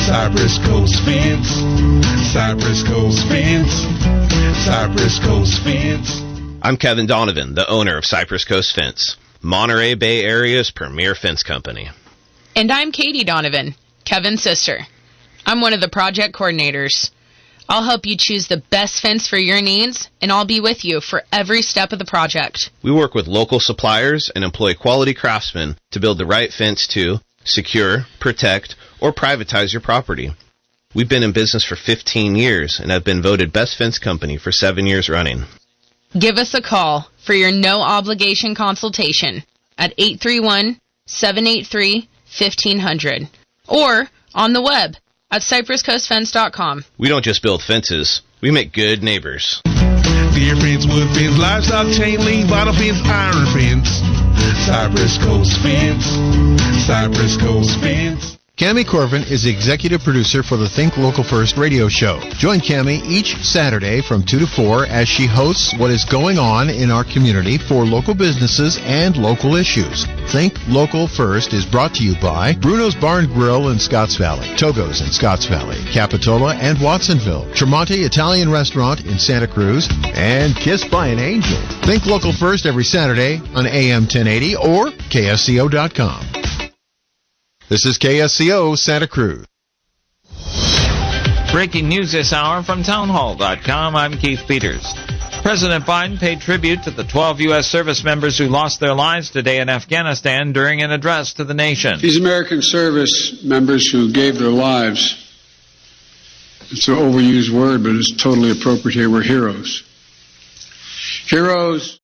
Cypress Coast Fence, Cypress Coast Fence, Cypress Coast Fence. I'm Kevin Donovan, the owner of Cypress Coast Fence, Monterey Bay Area's premier fence company. And I'm Katie Donovan, Kevin's sister. I'm one of the project coordinators. I'll help you choose the best fence for your needs, and I'll be with you for every step of the project. We work with local suppliers and employ quality craftsmen to build the right fence to secure, protect, or privatize your property. We've been in business for 15 years and have been voted Best Fence Company for 7 years running. Give us a call for your no-obligation consultation at 831-783-1500 or on the web at cypresscoastfence.com. We don't just build fences, we make good neighbors. Deer fence, wood fence, livestock chain link, bottom fence, iron fence. Cypress Coast Fence, Cypress Coast Fence. Cammie Corvin is the executive producer for the Think Local First radio show. Join Cammie each Saturday from 2 to 4 as she hosts what is going on in our community for local businesses and local issues. Think Local First is brought to you by Bruno's Barn Grill in Scotts Valley, Togo's in Scotts Valley, Capitola and Watsonville, Tremonti Italian Restaurant in Santa Cruz, and Kissed by an Angel. Think Local First every Saturday on AM 1080 or KSCO.com. This is KSCO Santa Cruz. Breaking news this hour from townhall.com. I'm Keith Peters. President Biden paid tribute to the 12 U.S. service members who lost their lives today in Afghanistan during an address to the nation. These American service members who gave their lives, it's an overused word, but it's totally appropriate here, were heroes. Heroes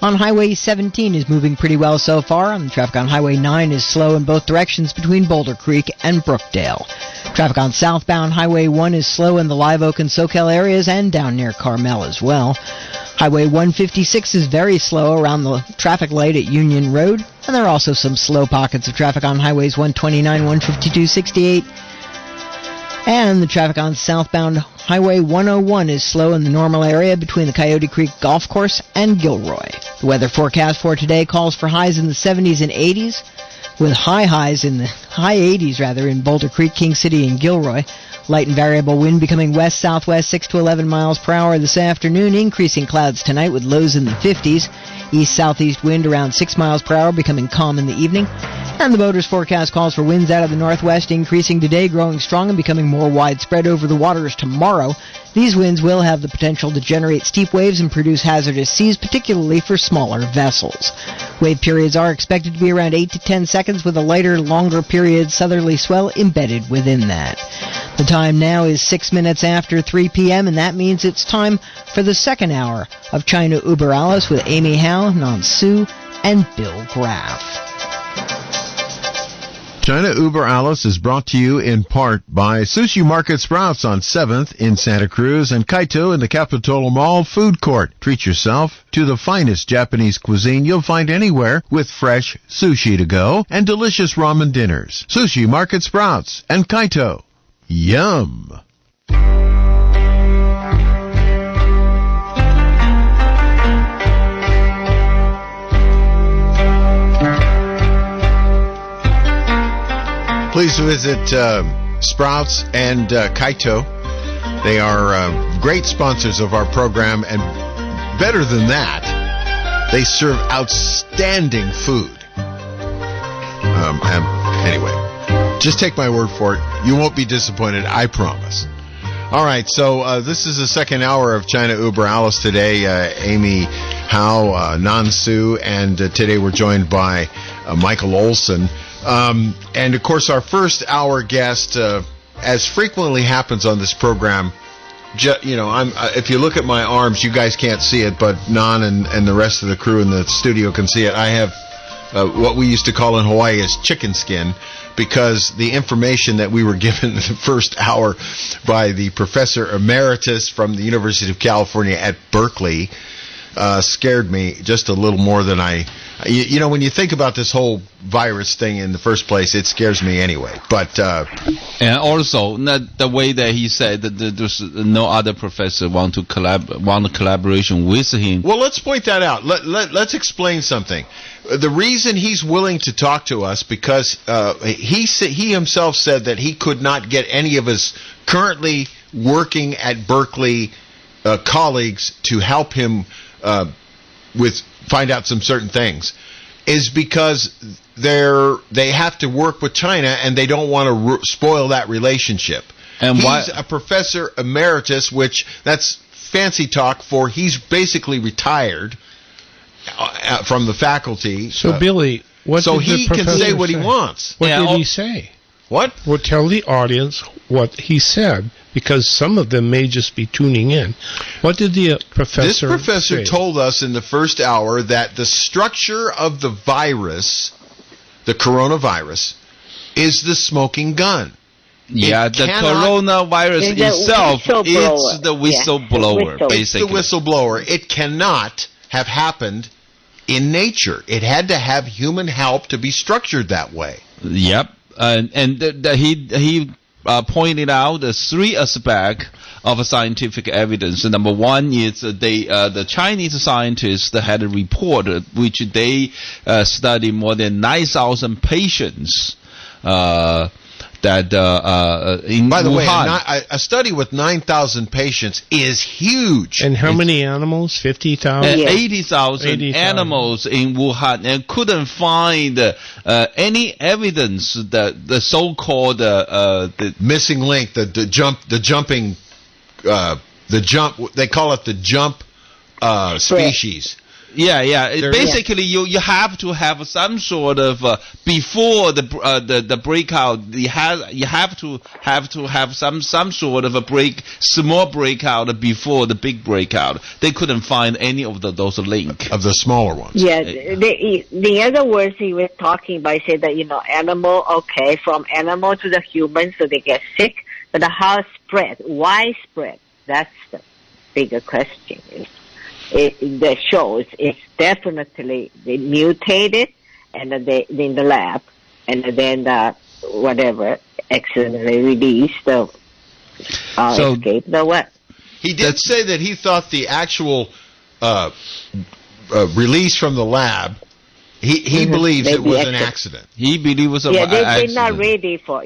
On Highway 17 is moving pretty well so far. Traffic on Highway 9 is slow in both directions between Boulder Creek and Brookdale. Traffic on southbound Highway 1 is slow in the Live Oak and Soquel areas and down near Carmel as well. Highway 156 is very slow around the traffic light at Union Road, and there are also some slow pockets of traffic on Highways 129, 152, 68, and the traffic on southbound Highway 101 is slow in the Normal area between the Coyote Creek Golf Course and Gilroy. The weather forecast for today calls for highs in the 70s and 80s, with highs in the high 80s in Boulder Creek, King City, and Gilroy. Light and variable wind becoming west-southwest 6 to 11 miles per hour this afternoon. Increasing clouds tonight with lows in the 50s. East-southeast wind around 6 miles per hour, becoming calm in the evening. And the boater's forecast calls for winds out of the northwest, increasing today, growing strong and becoming more widespread over the waters tomorrow. These winds will have the potential to generate steep waves and produce hazardous seas, particularly for smaller vessels. Wave periods are expected to be around 8 to 10 seconds, with a lighter, longer period southerly swell embedded within that. The time now is 6 minutes after 3 p.m., and that means it's time for the second hour of China Uber Alles with Amy Howe, Nan Su, and Bill Graff. China Uber Alice is brought to you in part by Sushi Market Sprouts on 7th in Santa Cruz and Kaito in the Capitola Mall Food Court. Treat yourself to the finest Japanese cuisine you'll find anywhere with fresh sushi to go and delicious ramen dinners. Sushi Market Sprouts and Kaito. Yum! Please visit Sprouts and Kaito. They are great sponsors of our program, and better than that, they serve outstanding food. Anyway, just take my word for it. You won't be disappointed, I promise. All right, so this is the second hour of China Uber Alice today. Amy Howe, Nan Su, and today we're joined by Michael Olson. And, of course, our first hour guest, as frequently happens on this program, if you look at my arms, you guys can't see it, but Nan and the rest of the crew in the studio can see it. I have what we used to call in Hawaii is chicken skin, because the information that we were given in the first hour by the Professor Emeritus from the University of California at Berkeley scared me just a little more than when you think about this whole virus thing in the first place, it scares me anyway. But and also the way that he said that there's no other professor want a collaboration with him. Well, let's point that out. Let's explain something. The reason he's willing to talk to us because he himself said that he could not get any of his currently working at Berkeley colleagues to help him find out some certain things, is because they have to work with China and they don't want to spoil that relationship. And he's a professor emeritus, which that's fancy talk for he's basically retired from the faculty. So Billy, what so did he the can say what he wants. What did he say? What? Well, tell the audience what he said, because some of them may just be tuning in. What did the professor This professor say? Told us in the first hour that the structure of the virus, the coronavirus, is the smoking gun. Yeah, the coronavirus itself is the whistleblower, basically. It's the whistleblower. It cannot have happened in nature. It had to have human help to be structured that way. Yep. He pointed out the three aspects of scientific evidence. Number one is the Chinese scientists had a report which they studied more than 9,000 patients. In By the Wuhan. way, a study with 9,000 patients is huge. And how many animals? 50,000? 80,000 animals in Wuhan, and couldn't find any evidence that the so-called the missing link, the jump. They call it the jump species. Basically, you have to have some sort of before the breakout. You have to have some sort of a small breakout before the big breakout. They couldn't find any of those links of the smaller ones. Yeah, the other words he was talking about, he said that animal, okay, from animal to the human, so they get sick, but how spread? Why spread? That's the bigger question. That shows it's definitely they mutated and they in the lab, and then whatever accidentally released escaped the what. He did say that he thought the actual release from the lab. He believes it was an accident. He believes it was an accident. accident. They're not ready for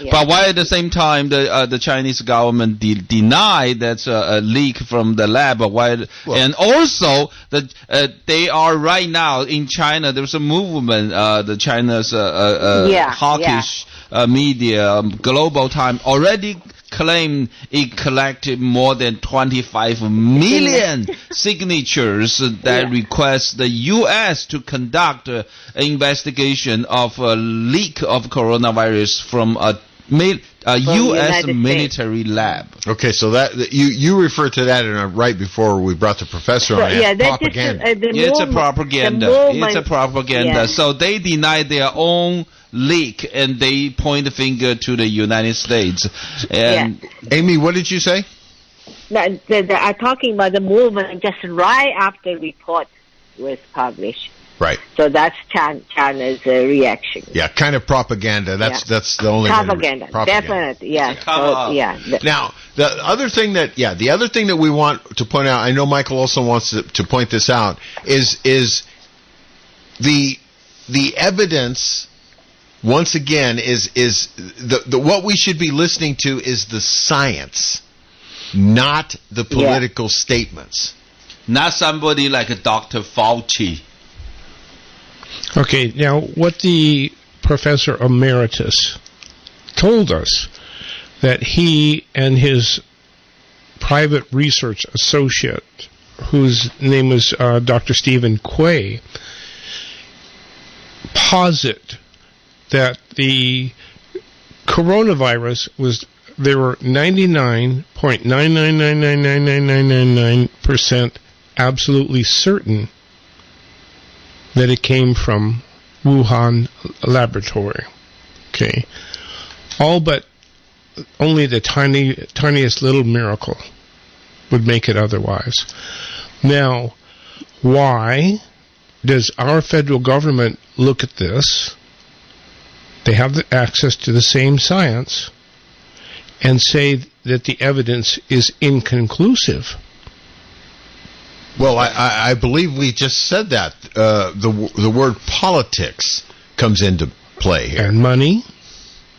But why at the same time the Chinese government denied that's a leak from the lab? And also they are right now in China. There's a movement. The China's hawkish media, Global Time already claim it collected more than 25 million signatures that request the U.S. to conduct an investigation of a leak of coronavirus from a U.S. military lab. Okay, so that you referred to that right before we brought the professor on. Propaganda. It's a propaganda. It's a propaganda. Yeah. So they deny their own leak and they point the finger to the United States. And Amy, what did you say? They are talking about the movement just right after the report was published. Right. So that's China's reaction. Yeah, kind of propaganda. That's the only propaganda. Definitely. Yeah. Now, the other thing that we want to point out, I know Michael also wants to point this out, is the evidence. Once again, is the what we should be listening to is the science, not the political statements. Not somebody like Dr. Fauci. Okay, now what the Professor Emeritus told us, that he and his private research associate, whose name was Dr. Stephen Quay, posit that the coronavirus there were 99.9999999% absolutely certain that it came from Wuhan laboratory. Okay. All but only the tiniest little miracle would make it otherwise. Now, why does our federal government look at this? They have the access to the same science and say that the evidence is inconclusive. Well, I believe we just said that. The word politics comes into play here. And money?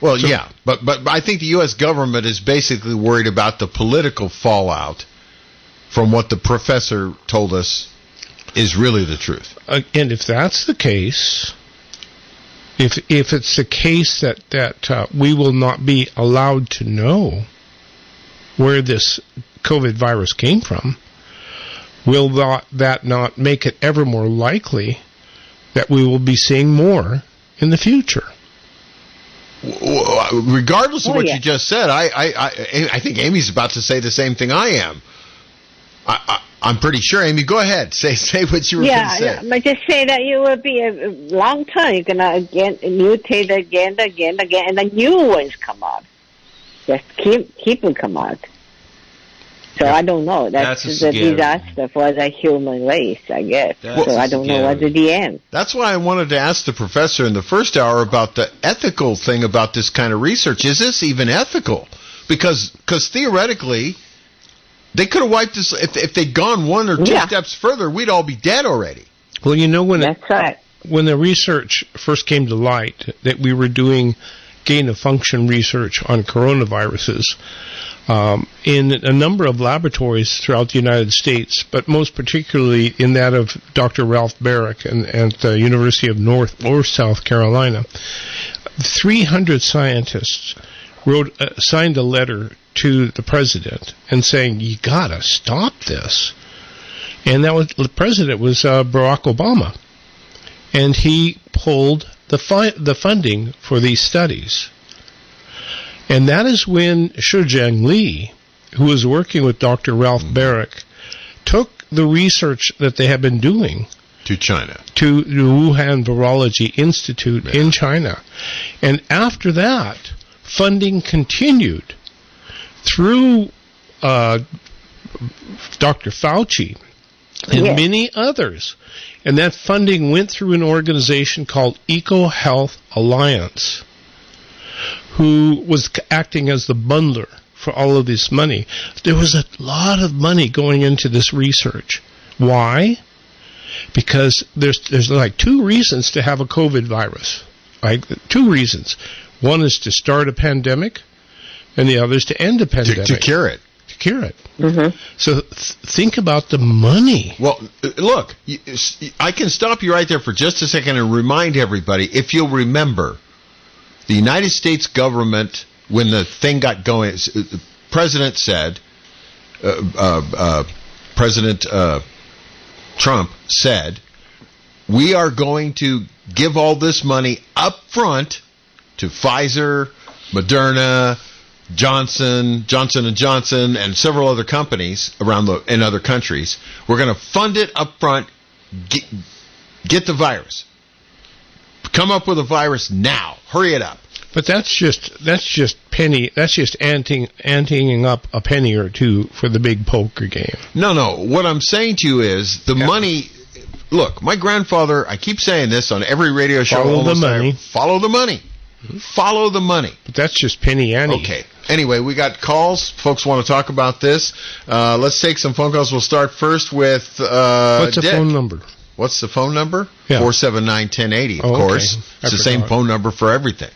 Well, yeah, but I think the U.S. government is basically worried about the political fallout from what the professor told us is really the truth. And if that's the case, if it's the case that we will not be allowed to know where this COVID virus came from, will that not make it ever more likely that we will be seeing more in the future? Regardless of what you just said, I think Amy's about to say the same thing I am. I'm pretty sure. Amy, go ahead. Say what you were going to say. Yeah, but just say that you will be a long time. You're going to mutate again, and then new ones come out. Just keep them come out. So I don't know. That's a disaster for the human race, I guess. So I don't know what's the end. That's why I wanted to ask the professor in the first hour about the ethical thing about this kind of research. Is this even ethical? Because theoretically, they could have wiped this. If they'd gone one or two steps further, we'd all be dead already. Well, you know, when right. When the research first came to light that we were doing gain-of-function research on coronaviruses, in a number of laboratories throughout the United States, but most particularly in that of Dr. Ralph Barrick and the University of North or South Carolina, 300 scientists signed a letter to the president and saying, you gotta stop this. And the president was Barack Obama. And he pulled the funding for these studies. And that is when Shizheng Li, who was working with Dr. Ralph Barrick, took the research that they had been doing to China, to the Wuhan Virology Institute in China. And after that, funding continued through Dr. Fauci and many others. And that funding went through an organization called EcoHealth Alliance, who was acting as the bundler for all of this money. There was a lot of money going into this research. Why? Because there's like two reasons to have a COVID virus. Like two reasons. One is to start a pandemic, and the other is to end a pandemic. To cure it. To cure it. Mm-hmm. So think about the money. Well, look, I can stop you right there for just a second and remind everybody, if you'll remember, the United States government, when the thing got going, the president said, President Trump said, we are going to give all this money up front to Pfizer, Moderna, Johnson & Johnson, and several other companies in other countries. We're going to fund it up front, get the virus. Come up with a virus now. Hurry it up. But that's just anteing up a penny or two for the big poker game. No. What I'm saying to you is the money. Look, my grandfather, I keep saying this on every radio show. Follow the money. Follow the money. Follow the money. But that's just penny ante. Okay. Anyway, we got calls. Folks want to talk about this. Let's take some phone calls. We'll start first with What's the Dick. phone number? What's the phone number? Yeah. 479-1080, of course. Okay. It's the same phone number for everything.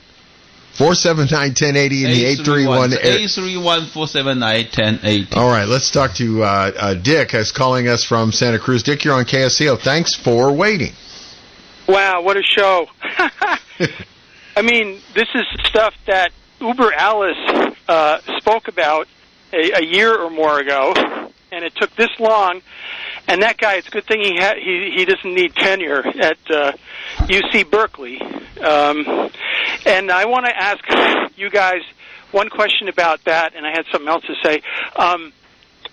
479-1080 and the 831. 831-479-1080. All right, let's talk to Dick, who's calling us from Santa Cruz. Dick, you're on KSCO. Thanks for waiting. Wow, what a show. I mean, this is stuff that Uber Alice spoke about a year or more ago, and it took this long. And that guy, it's a good thing he doesn't need tenure at UC Berkeley. And I want to ask you guys one question about that, and I had something else to say.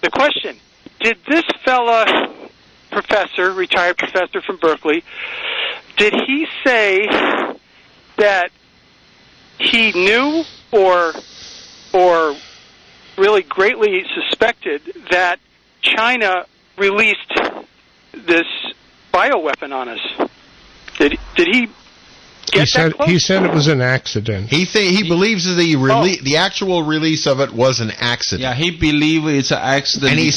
The question, did this fella, retired professor from Berkeley, did he say that he knew or really greatly suspected that China released this bioweapon on us? Did he get that close? He said it was an accident. He believes that the actual release of it was an accident. Yeah, he believes it's an accident. And he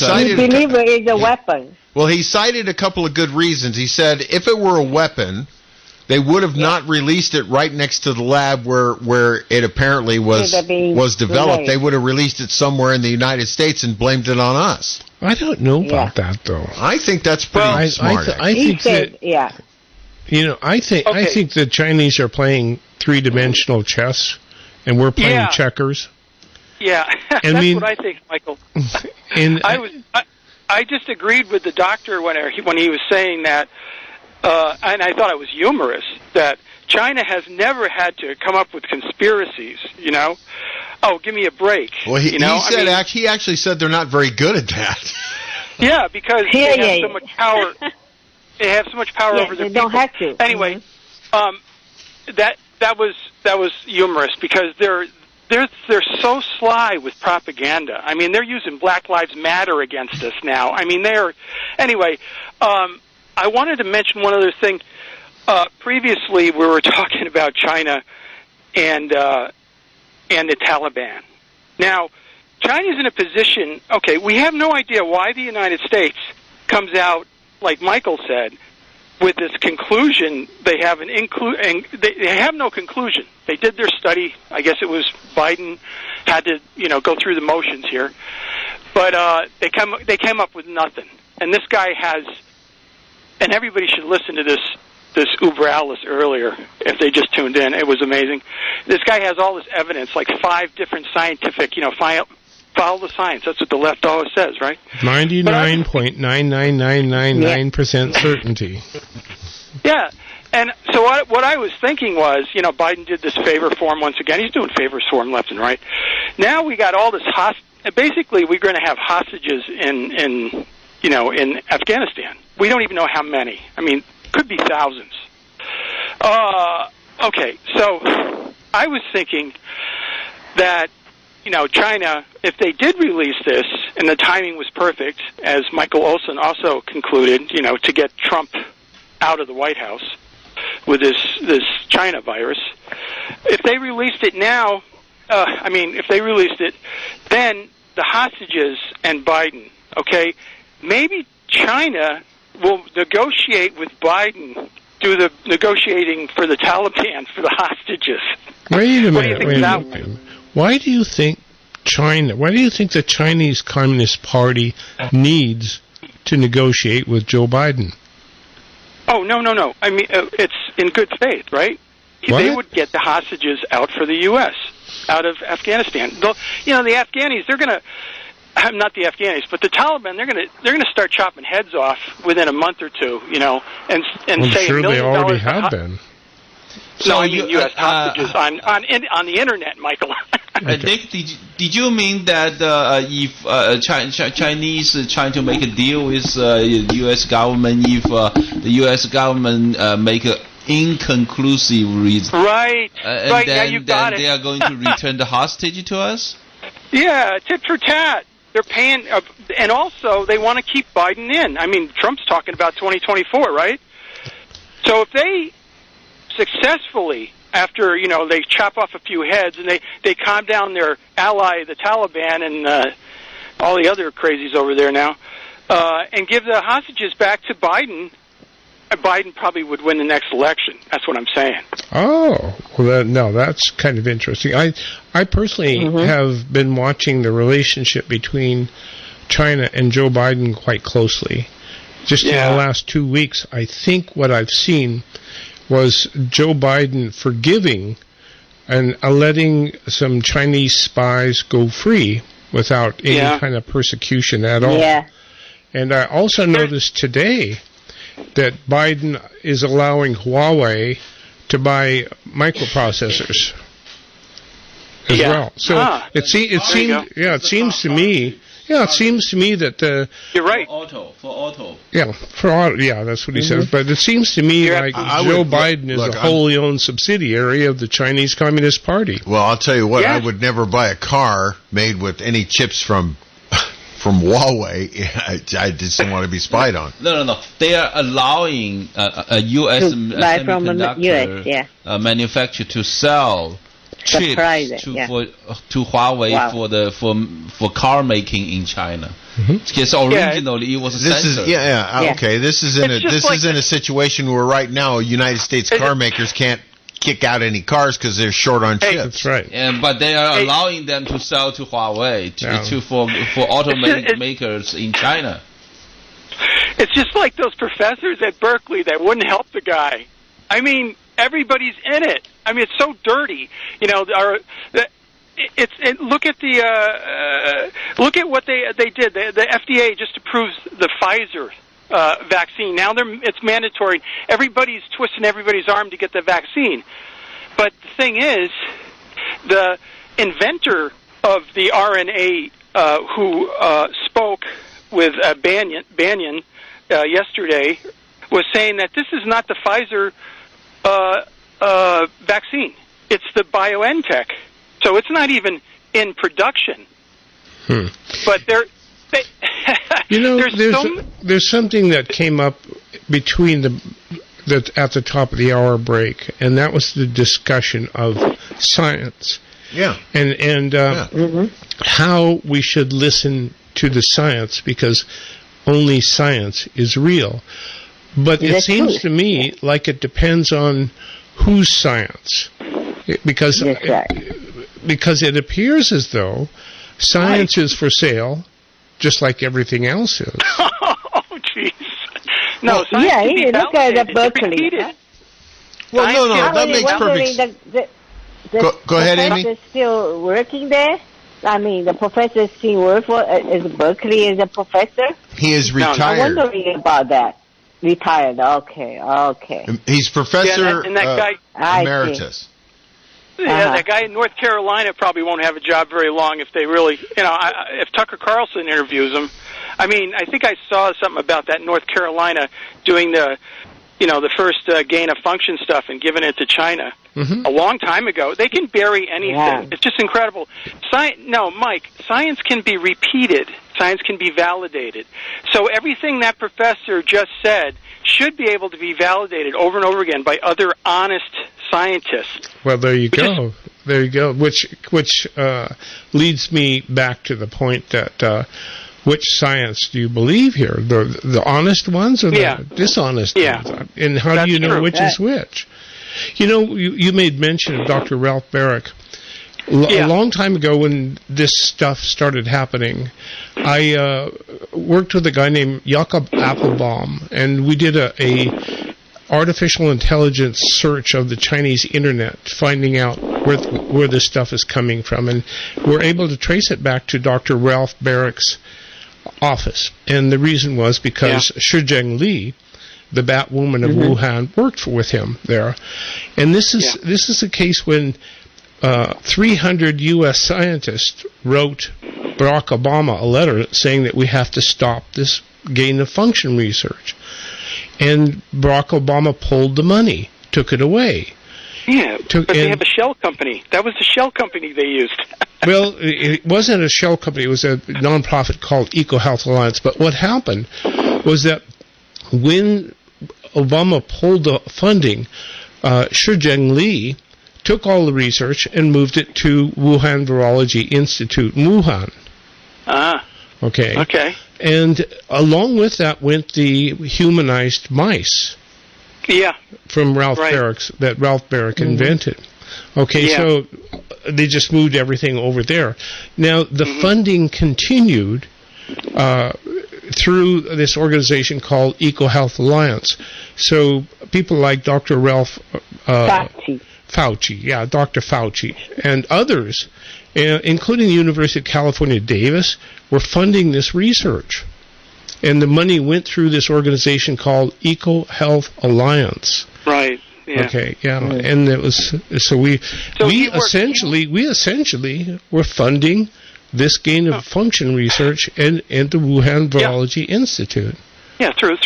believes it's a weapon. Well, he cited a couple of good reasons. He said if it were a weapon, they would have not released it right next to the lab where it apparently was developed. They would have released it somewhere in the United States and blamed it on us. I don't know about that, though. I think that's pretty smart. I think the Chinese are playing three-dimensional chess, and we're playing checkers. Yeah, that's what I think, Michael. I just agreed with the doctor when he was saying that, and I thought it was humorous, that China has never had to come up with conspiracies, you know? Oh, give me a break. Well, he actually said they're not very good at that. Yeah, because they have so much power. They have so much power over their people. They don't have to. Anyway, that was humorous because they're so sly with propaganda. I mean, they're using Black Lives Matter against us now. I mean, anyway. I wanted to mention one other thing. Previously, we were talking about China and the Taliban. Now, China's in a position, we have no idea why the United States comes out, like Michael said, with this conclusion. They have they have no conclusion. They did their study. I guess it was Biden had to, go through the motions here. But they came up with nothing. And this guy has, and everybody should listen to this Uber Alice earlier, if they just tuned in. It was amazing. This guy has all this evidence, like 5 different scientific, Follow the science. That's what the left always says, right? 99.99999% certainty. Yeah. And so what I was thinking was, Biden did this favor form once again. He's doing favors for him left and right. Now we got all this basically we're going to have hostages in Afghanistan. We don't even know how many. I mean, could be thousands. Okay, so I was thinking that, China, if they did release this, and the timing was perfect, as Michael Olson also concluded, to get Trump out of the White House with this China virus, if they released it now, if they released it, then the hostages and Biden, okay, maybe China will negotiate with Biden, do the negotiating for the Taliban for the hostages. Wait a minute. Why do you think the Chinese Communist Party needs to negotiate with Joe Biden? Oh, no. I mean, it's in good faith, right? What? They would get the hostages out for the U.S., out of Afghanistan. The Afghanis, they're going to, not the Afghanis, but the Taliban, they're going to start chopping heads off within a month or two, and I'm say sure $1 million. They already have been. So I mean U.S. hostages on the internet, Michael. Dick, did you mean that if Chinese trying to make a deal with U.S. government, if the U.S. government make an inconclusive reason, right? Then, yeah, you got they are going to return the hostage to us? Yeah, tit for tat. They're paying, and also they want to keep Biden in. I mean, Trump's talking about 2024, right? So if they successfully, after they chop off a few heads and they calm down their ally, the Taliban, and all the other crazies over there now, and give the hostages back to Biden, Biden probably would win the next election. That's what I'm saying. Oh, well, that's kind of interesting. I personally have been watching the relationship between China and Joe Biden quite closely. Just in the last 2 weeks, I think what I've seen was Joe Biden forgiving and letting some Chinese spies go free without any kind of persecution at all. Yeah. And I also noticed today that Biden is allowing Huawei to buy microprocessors as well. So it seems to me. Yeah, it seems to me that you're right. For auto. Yeah, for auto. Yeah, that's what he says. But it seems to me like Joe Biden is a wholly owned subsidiary of the Chinese Communist Party. Well, I'll tell you what. I would never buy a car made with any chips from Huawei. I just don't want to be spied on. No. They are allowing a U.S. semiconductor manufacturer to sell chips to Huawei for car making in China. Because originally it was censored. Okay. This is in a situation where right now United States car makers can't kick out any cars because they're short on chips. That's right. But they are allowing them to sell to Huawei for automakers in China. It's just like those professors at Berkeley that wouldn't help the guy. I mean, everybody's in it. I mean, it's so dirty. Look at what they did. The FDA just approves the Pfizer vaccine. Now it's mandatory. Everybody's twisting everybody's arm to get the vaccine. But the thing is, the inventor of the RNA who spoke with Banyan yesterday was saying that this is not the Pfizer vaccine. It's the BioNTech. So it's not even in production. But there's something that came up between at the top of the hour break, and that was the discussion of science. Yeah. And how we should listen to the science, because only science is real. But it seems to me like it depends on whose science, because it appears as though science is for sale, just like everything else is. Oh, jeez. No, science can be look at Berkeley. Huh? Well, no, that makes perfect sense. Go ahead, Amy. They're still working there. I mean, the professor is still work for is Berkeley as a professor. He is retired. I'm wondering about that. Retired. Okay. He's professor and that guy, emeritus. Yeah, that guy in North Carolina probably won't have a job very long if they really, if Tucker Carlson interviews him. I mean, I think I saw something about that in North Carolina doing the first gain of function stuff and giving it to China a long time ago. They can bury anything. Yeah. It's just incredible. Mike, science can be repeated. Science can be validated. So everything that professor just said should be able to be validated over and over again by other honest scientists. Well, there you go. There you go. Which leads me back to the point that which science do you believe here? The honest ones or the dishonest ones? And how do you know which is which? You made mention of Dr. Ralph Baric. A long time ago when this stuff started happening, I worked with a guy named Jakob Appelbaum, and we did a artificial intelligence search of the Chinese internet, finding out where this stuff is coming from. And we're able to trace it back to Dr. Ralph Baric's office. And the reason was because Shizheng Li, the Batwoman of Wuhan, worked with him there. And this is a case when 300 U.S. scientists wrote Barack Obama a letter saying that we have to stop this gain-of-function research. And Barack Obama pulled the money, took it away. Yeah, but they have a shell company. That was the shell company they used. Well, it wasn't a shell company. It was a nonprofit called EcoHealth Alliance. But what happened was that when Obama pulled the funding, Shizheng Li took all the research and moved it to Wuhan Virology Institute in Wuhan. Okay. And along with that went the humanized mice. Yeah. From Ralph Baric invented. Okay, so they just moved everything over there. Now, the funding continued through this organization called EcoHealth Alliance. So people like Dr. Ralph Fauci, Dr. Fauci, and others, including the University of California, Davis, were funding this research. And the money went through this organization called EcoHealth Alliance. Right. Yeah. Okay. Yeah. And it was we essentially were funding this gain of function research and the Wuhan Virology Institute. Yeah, through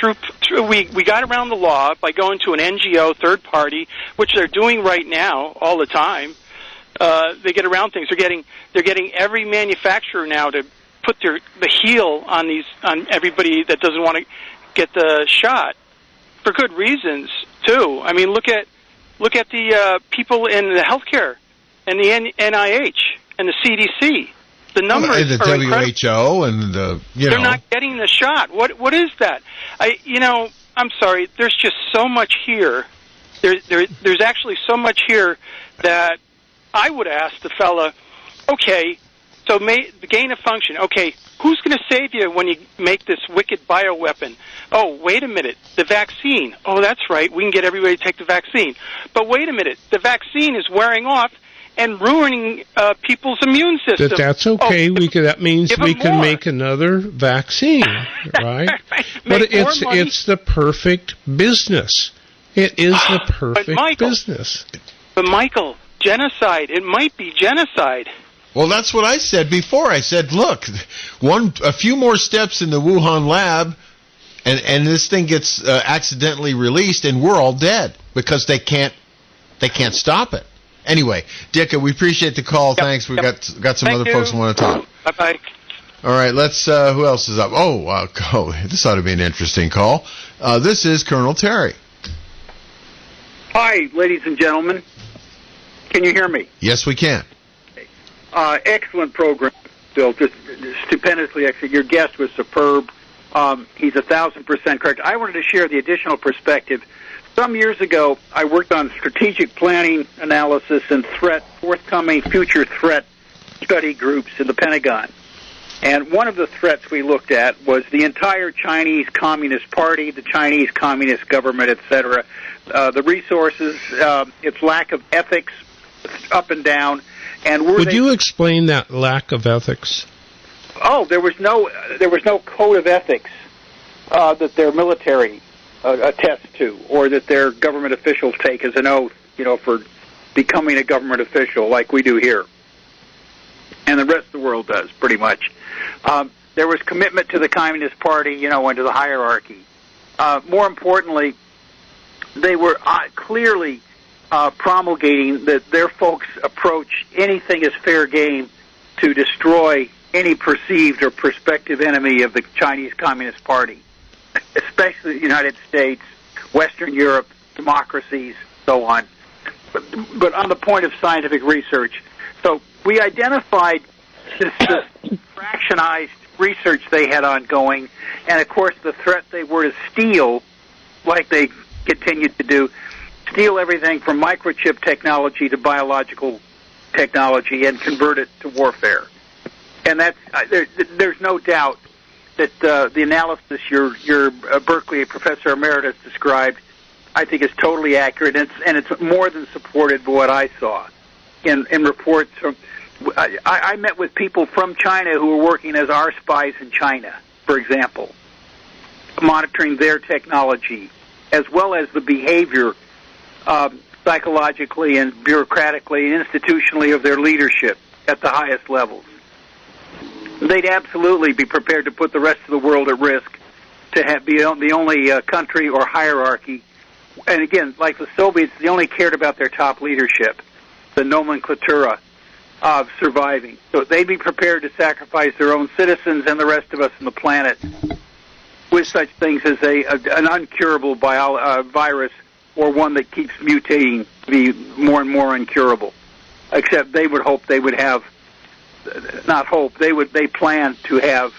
we got around the law by going to an NGO, third party, which they're doing right now all the time. They get around things. They're getting every manufacturer now to put the heel on everybody that doesn't want to get the shot for good reasons too. I mean, look at the people in the healthcare and the NIH and the CDC. The numbers and the are WHO and the they're not getting the shot. What is that? I'm sorry. There's just so much here. There's actually so much here that I would ask the fella. Okay, so the gain of function. Okay, who's going to save you when you make this wicked bioweapon? Oh, wait a minute. The vaccine. Oh, that's right. We can get everybody to take the vaccine. But wait a minute. The vaccine is wearing off and ruining people's immune system. That's okay. That means we can make another vaccine, right? But it's the perfect business. It is the perfect business. But Michael, genocide. It might be genocide. Well, that's what I said before. I said, look, a few more steps in the Wuhan lab, and this thing gets accidentally released, and we're all dead because they can't stop it. Anyway, Dicka, we appreciate the call. Thanks. We got some other folks who want to talk. Bye-bye. All right, let's. Who else is up? This ought to be an interesting call. This is Colonel Terry. Hi, ladies and gentlemen. Can you hear me? Yes, we can. Excellent program, Bill. Just stupendously excellent. Your guest was superb. He's 1,000% correct. I wanted to share the additional perspective. Some years ago, I worked on strategic planning analysis and forthcoming future threat study groups in the Pentagon. And one of the threats we looked at was the entire Chinese Communist Party, the Chinese Communist government, etc. The resources, its lack of ethics, up and down. And would you explain that lack of ethics? Oh, there was no code of ethics that their military attests to, or that their government officials take as an oath, for becoming a government official like we do here, and the rest of the world does pretty much. There was commitment to the Communist Party, and to the hierarchy. More importantly, they were clearly promulgating that their folks approach anything as fair game to destroy any perceived or prospective enemy of the Chinese Communist Party, especially the United States, Western Europe, democracies, so on. But on the point of scientific research, so we identified this fractionized research they had ongoing, and of course the threat they were to steal, like they continued to do, steal everything from microchip technology to biological technology and convert it to warfare. And that's there's no doubt that the analysis your Berkeley Professor Emeritus described, I think, is totally accurate, and it's more than supported by what I saw in reports from. I met with people from China who were working as our spies in China, for example, monitoring their technology as well as the behavior psychologically and bureaucratically and institutionally of their leadership at the highest levels. They'd absolutely be prepared to put the rest of the world at risk to be the only country or hierarchy. And again, like the Soviets, they only cared about their top leadership, the nomenclatura of surviving. So they'd be prepared to sacrifice their own citizens and the rest of us on the planet with such things as an uncurable virus, or one that keeps mutating to be more and more incurable. Except they would hope they would have, not hope, they plan to have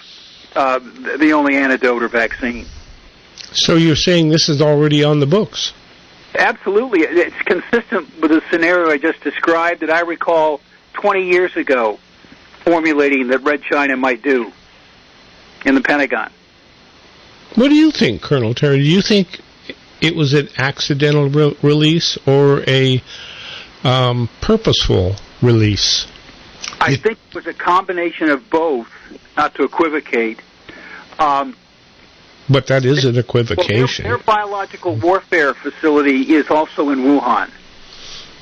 the only antidote or vaccine. So you're saying this is already on the books? Absolutely. It's consistent with the scenario I just described that I recall 20 years ago formulating that Red China might do in the Pentagon. What do you think, Colonel Terry? Do you think it was an accidental release or a purposeful release? I think it was a combination of both, not to equivocate. But that is an equivocation. Well, their biological warfare facility is also in Wuhan.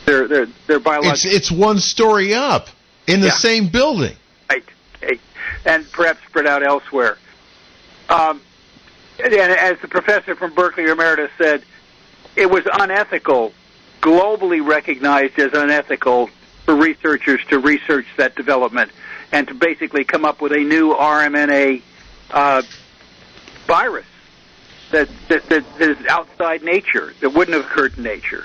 Their biological... It's one story up in the same building. Right. And perhaps spread out elsewhere. And as the professor from Berkeley Emeritus said, it was unethical, globally recognized as unethical for researchers to research that development and to basically come up with a new RMNA virus that is outside nature, that wouldn't have occurred in nature.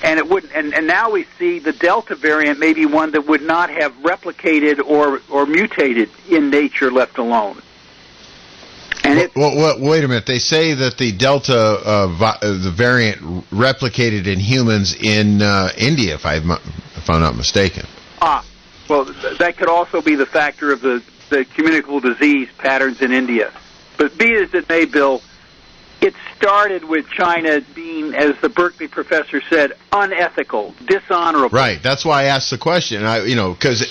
And it wouldn't. And now we see the Delta variant may be one that would not have replicated or mutated in nature, left alone. And wait a minute. They say that the Delta the variant replicated in humans in India, if I'm not mistaken. Well, that could also be the factor of the communicable disease patterns in India. But be as it may, Bill, it started with China being, as the Berkeley professor said, unethical, dishonorable. Right. That's why I asked the question. Because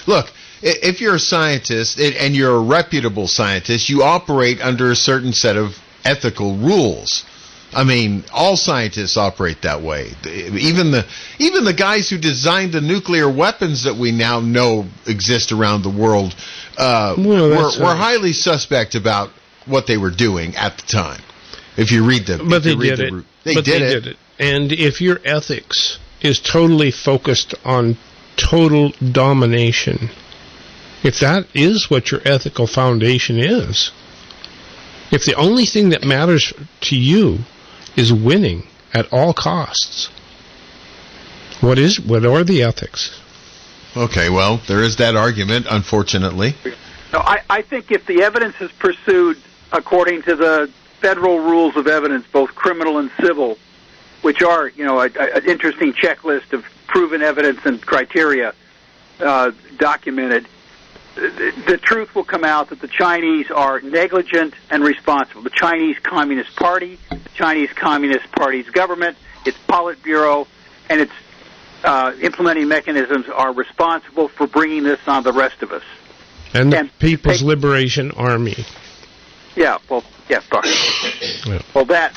look, if you're a scientist and you're a reputable scientist, you operate under a certain set of ethical rules. I mean, all scientists operate that way. Even the guys who designed the nuclear weapons that we now know exist around the world were highly suspect about what they were doing at the time. If you read the, but they did it. They did it. And if your ethics is totally focused on total domination, if that is what your ethical foundation is, if the only thing that matters to you is winning at all costs, what are the ethics? Okay, well, there is that argument, unfortunately. No, I think if the evidence is pursued according to the federal rules of evidence, both criminal and civil, which are, an interesting checklist of proven evidence and criteria documented, the truth will come out that the Chinese are negligent and responsible. The Chinese Communist Party, the Chinese Communist Party's government, its Politburo, and its implementing mechanisms are responsible for bringing this on the rest of us. And the People's Liberation Army. Yeah, well, yeah, sorry. Yeah. Well, but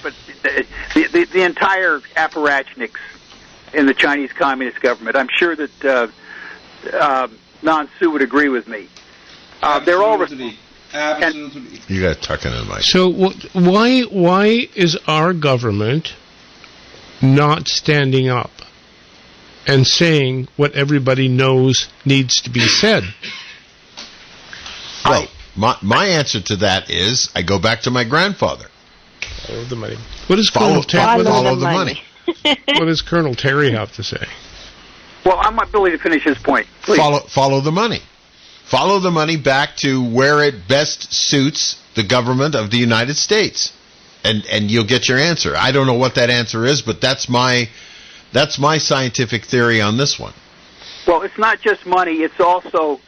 the entire apparatchiks in the Chinese Communist government, I'm sure that Nan Su would agree with me. They're all... Absolutely. You got to tuck into the mic. So why is our government not standing up and saying what everybody knows needs to be said? Well, my answer to that is I go back to my grandfather. Follow the money. What does follow the money? What does Colonel Terry have to say? Well, I want Billy to finish his point. Please. Follow the money. Follow the money back to where it best suits the government of the United States, and you'll get your answer. I don't know what that answer is, but that's my scientific theory on this one. Well, it's not just money; it's also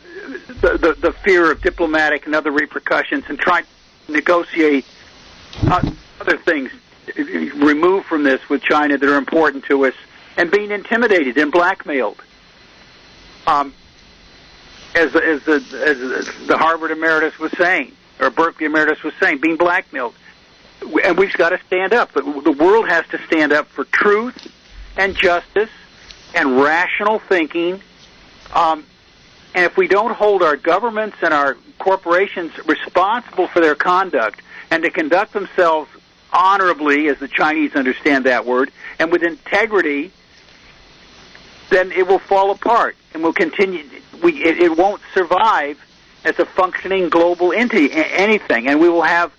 the fear of diplomatic and other repercussions, and trying to negotiate other things removed from this with China that are important to us, and being intimidated and blackmailed. As the Harvard Emeritus was saying, or Berkeley Emeritus was saying, being blackmailed. And we've got to stand up. The world has to stand up for truth and justice and rational thinking. And if we don't hold our governments and our corporations responsible for their conduct and to conduct themselves honorably, as the Chinese understand that word, and with integrity, then it will fall apart and will continue. It won't survive as a functioning global entity, anything, and we will have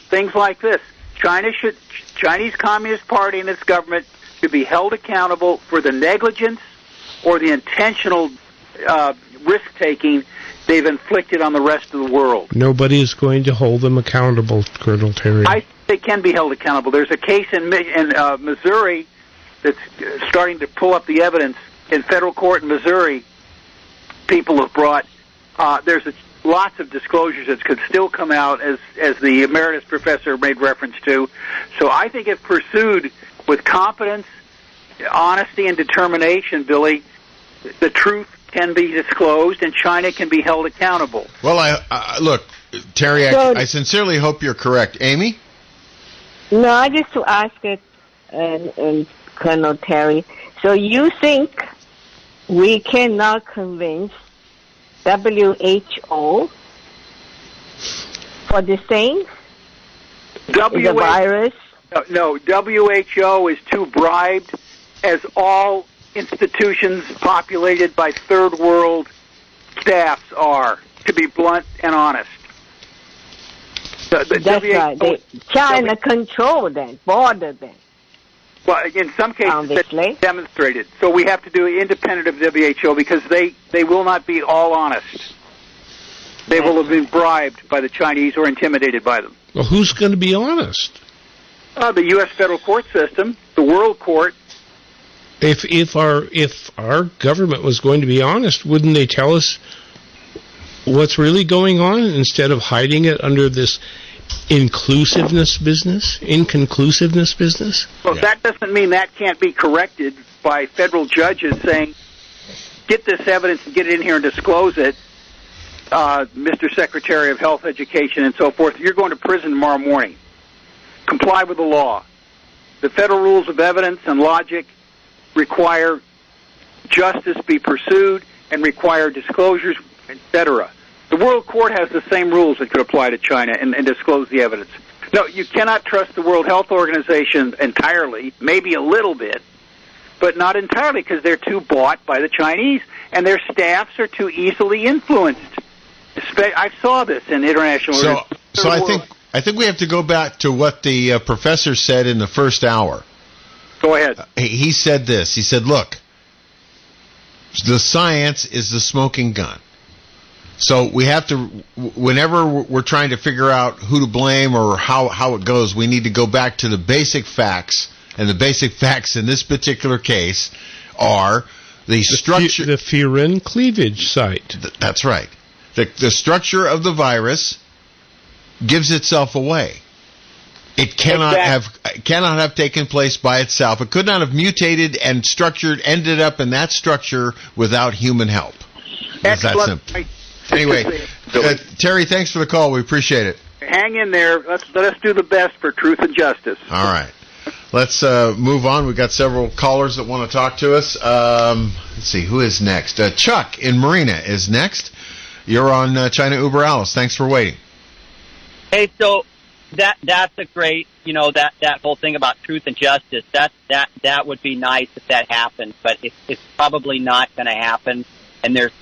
things like this. Chinese Communist Party and its government should be held accountable for the negligence or the intentional risk-taking they've inflicted on the rest of the world. Nobody is going to hold them accountable, Colonel Terry. I think they can be held accountable. There's a case in Missouri that's starting to pull up the evidence. In federal court in Missouri, people have brought, there's lots of disclosures that could still come out, as the Emeritus professor made reference to. So I think if pursued with competence, honesty, and determination, Billy, the truth can be disclosed and China can be held accountable. Well, look, Terry, I sincerely hope you're correct. Amy? No, I just to ask it, Colonel Terry. So you think we cannot convince WHO for the same? The virus? No, WHO is too bribed, as all institutions populated by third world staffs are, to be blunt and honest. That's right. China control them, border them. Well, in some cases, that's demonstrated. So we have to do it independent of WHO because they will not be all honest. They will have been bribed by the Chinese or intimidated by them. Well, who's going to be honest? The U.S. federal court system, the world court. If our government was going to be honest, wouldn't they tell us what's really going on instead of hiding it under this inconclusiveness business? Well, that doesn't mean that can't be corrected by federal judges saying, get this evidence and get it in here and disclose it, Mr. Secretary of Health, Education, and so forth. You're going to prison tomorrow morning. Comply with the law. The federal rules of evidence and logic require justice be pursued and require disclosures, etc. The World Court has the same rules that could apply to China and disclose the evidence. No, you cannot trust the World Health Organization entirely, maybe a little bit, but not entirely because they're too bought by the Chinese and their staffs are too easily influenced. I saw this in international... So I think we have to go back to what the professor said in the first hour. Go ahead. He said this. He said, look, the science is the smoking gun. So we have to, whenever we're trying to figure out who to blame or how it goes, we need to go back to the basic facts. And the basic facts in this particular case are the structure... The furin cleavage site. That's right. The structure of the virus gives itself away. It cannot have taken place by itself. It could not have mutated and ended up in that structure without human help. It's that simple. Anyway, Terry, thanks for the call. We appreciate it. Hang in there. Let us do the best for truth and justice. All right. Let's move on. We've got several callers that want to talk to us. Let's see, who is next? Chuck in Marina is next. You're on China Uber Alice. Thanks for waiting. Hey, so that's a great, that whole thing about truth and justice. That would be nice if that happened, but it's probably not going to happen. And there's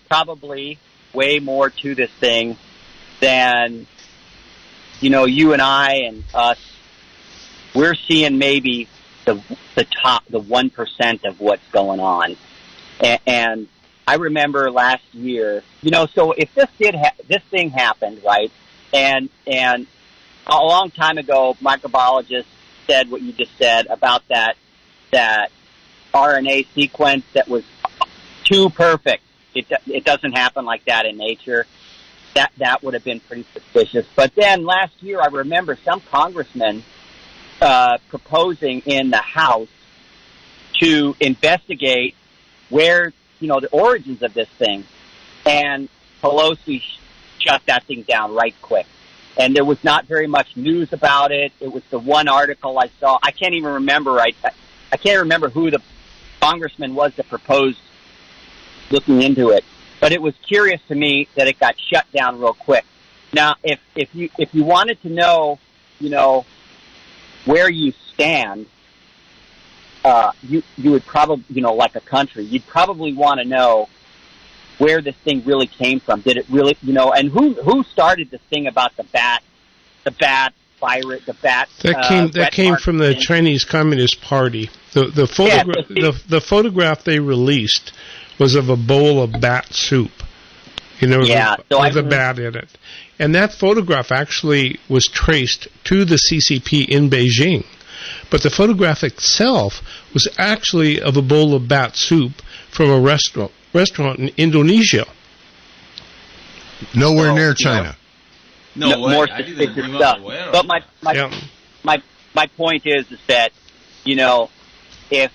probably way more to this thing than, you and I and us. We're seeing maybe the top, the 1% of what's going on. And I remember last year, so if this thing happened, right, and a long time ago, microbiologists said what you just said about that RNA sequence that was too perfect. It doesn't happen like that in nature. That would have been pretty suspicious. But then last year, I remember some congressmen proposing in the House to investigate where, the origins of this thing. And Pelosi shut that thing down right quick. And there was not very much news about it. It was the one article I saw. I can't even remember. I can't remember who the congressman was that proposed looking into it. But it was curious to me that it got shut down real quick. Now, if you wanted to know, where you stand, you would probably, like a country, you'd probably want to know where this thing really came from. Did it really, and who started this thing about the bat virus, the bat? That came from the Chinese Communist Party. The photograph they released was of a bowl of bat soup, with a bat in it. And that photograph actually was traced to the CCP in Beijing. But the photograph itself was actually of a bowl of bat soup from a restaurant in Indonesia. Nowhere near China. More suspicious stuff. But my point is that, if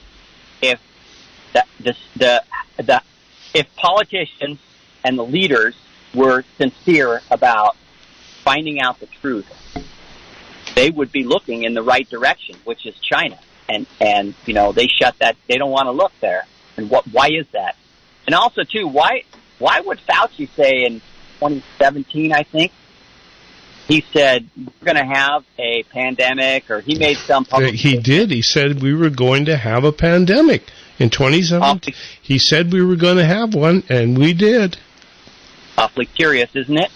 politicians and the leaders were sincere about finding out the truth, they would be looking in the right direction, which is China. And they shut that. They don't want to look there. And why is that? And also, too, why would Fauci say in 2017, I think, he said we're going to have a pandemic, or he made some public He did. He said we were going to have a pandemic in 2017. He said we were going to have one, and we did. Awfully curious, isn't it?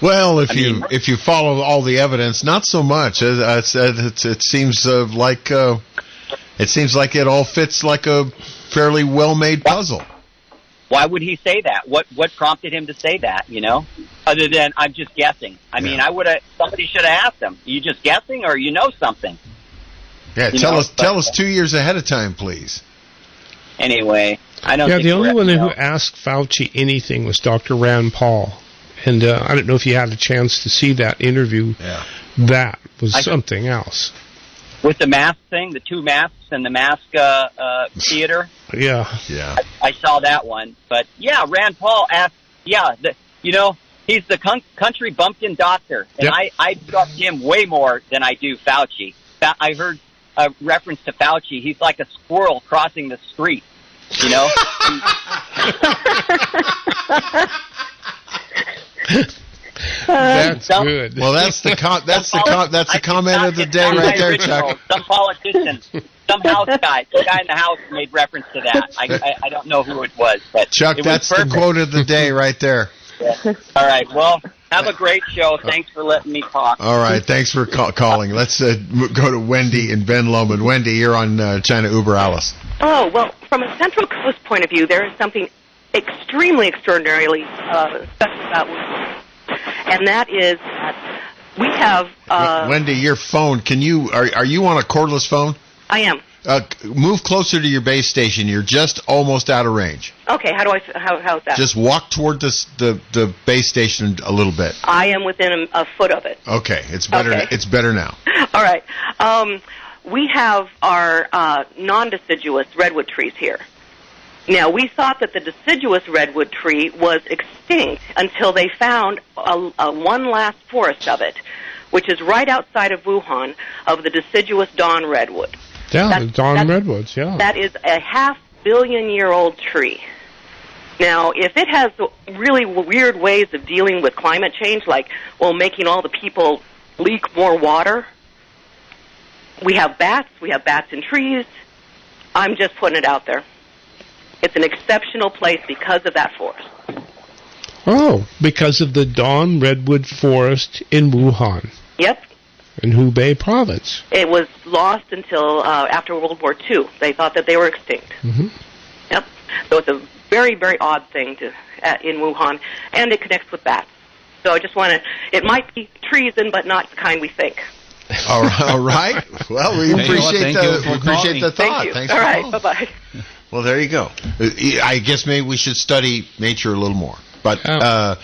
Well, if you follow all the evidence, not so much. It seems like it all fits like a fairly well-made puzzle. Why would he say that? What prompted him to say that? Other than I'm just guessing. I mean, somebody should have asked him. Are you just guessing, or something? Yeah, tell us 2 years ahead of time, please. Anyway, I don't. Yeah, think the only one who asked Fauci anything was Dr. Rand Paul. And I don't know if you had a chance to see that interview. Yeah. That was something else. With the mask thing, the two masks and the mask theater. Yeah. I saw that one. But, yeah, Rand Paul asked, he's the country bumpkin doctor. And yep. I trust him way more than I do Fauci. I heard a reference to Fauci. He's like a squirrel crossing the street, That's good. Well, that's the comment of the day right there, Chuck. Some politician, some house guy, the guy in the house made reference to that. I don't know who it was, but Chuck, that's the quote of the day right there. Yeah. All right. Well, have a great show. Thanks for letting me talk. All right. Thanks for calling. Let's go to Wendy in Ben Lomond. Wendy, you're on China Uber Alice. Oh, well, from a Central Coast point of view, there is something extremely extraordinarily special about Wisconsin. And that is that we have... Wendy, your phone, are you on a cordless phone? I am. Move closer to your base station. You're just almost out of range. Okay, how's that? Just walk toward the base station a little bit. I am within a foot of it. Okay, it's better. Okay. It's better now. All right. We have our non-deciduous redwood trees here. Now, we thought that the deciduous redwood tree was extinct until they found one last forest of it, which is right outside of Wuhan, of the deciduous dawn redwood. Yeah, the dawn redwoods, yeah. That is a 500 million-year-old tree. Now, if it has really weird ways of dealing with climate change, like, making all the people leak more water, we have bats in trees. I'm just putting it out there. It's an exceptional place because of that forest. Oh, because of the dawn redwood forest in Wuhan. Yep. In Hubei province. It was lost until after World War II. They thought that they were extinct. Mm-hmm. Yep. So it's a very, very odd thing in Wuhan, and it connects with bats. So I just want to, it might be treason, but not the kind we think. All right. Well, we appreciate the thought. Thank you. Thanks All for right. calling. Bye-bye. Well, there you go. I guess maybe we should study nature a little more. But, I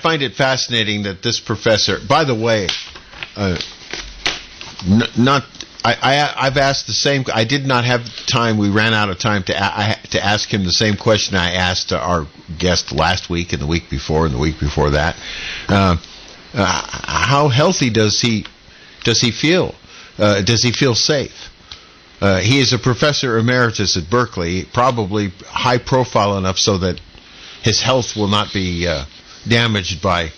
find it fascinating that this professor, by the way, I've asked the same, I did not have time, we ran out of time to ask him the same question I asked our guest last week and the week before and the week before that. How healthy does he feel? Does he feel safe? He is a professor emeritus at Berkeley, probably high profile enough so that his health will not be damaged by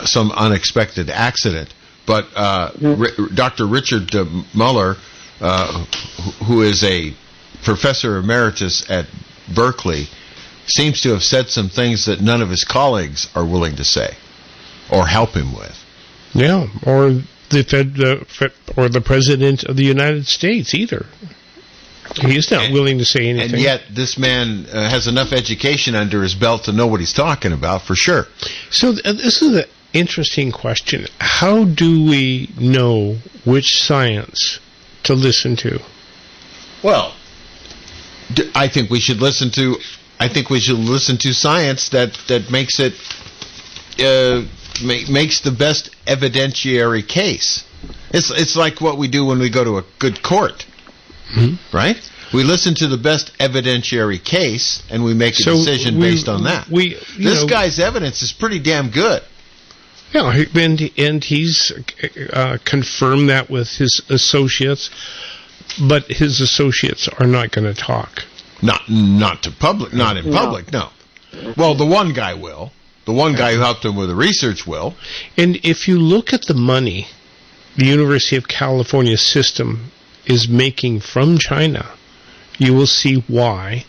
some unexpected accident. But Dr. Richard Muller, who is a professor emeritus at Berkeley, seems to have said some things that none of his colleagues are willing to say or help him with. Yeah, or the President of the United States either. He's not willing to say anything. And yet this man has enough education under his belt to know what he's talking about, for sure. So this is an interesting question. How do we know which science to listen to? Well, I think we should listen to science that makes it makes the best evidentiary case. It's like what we do when we go to a good court, right? We listen to the best evidentiary case and we make a decision based on that. This guy's evidence is pretty damn good. Yeah, and he's confirmed that with his associates, but his associates are not going to talk. Not to public, not in public, no. Well, the one guy will. The one guy who helped him with the research will. And if you look at the money the University of California system is making from China, you will see why.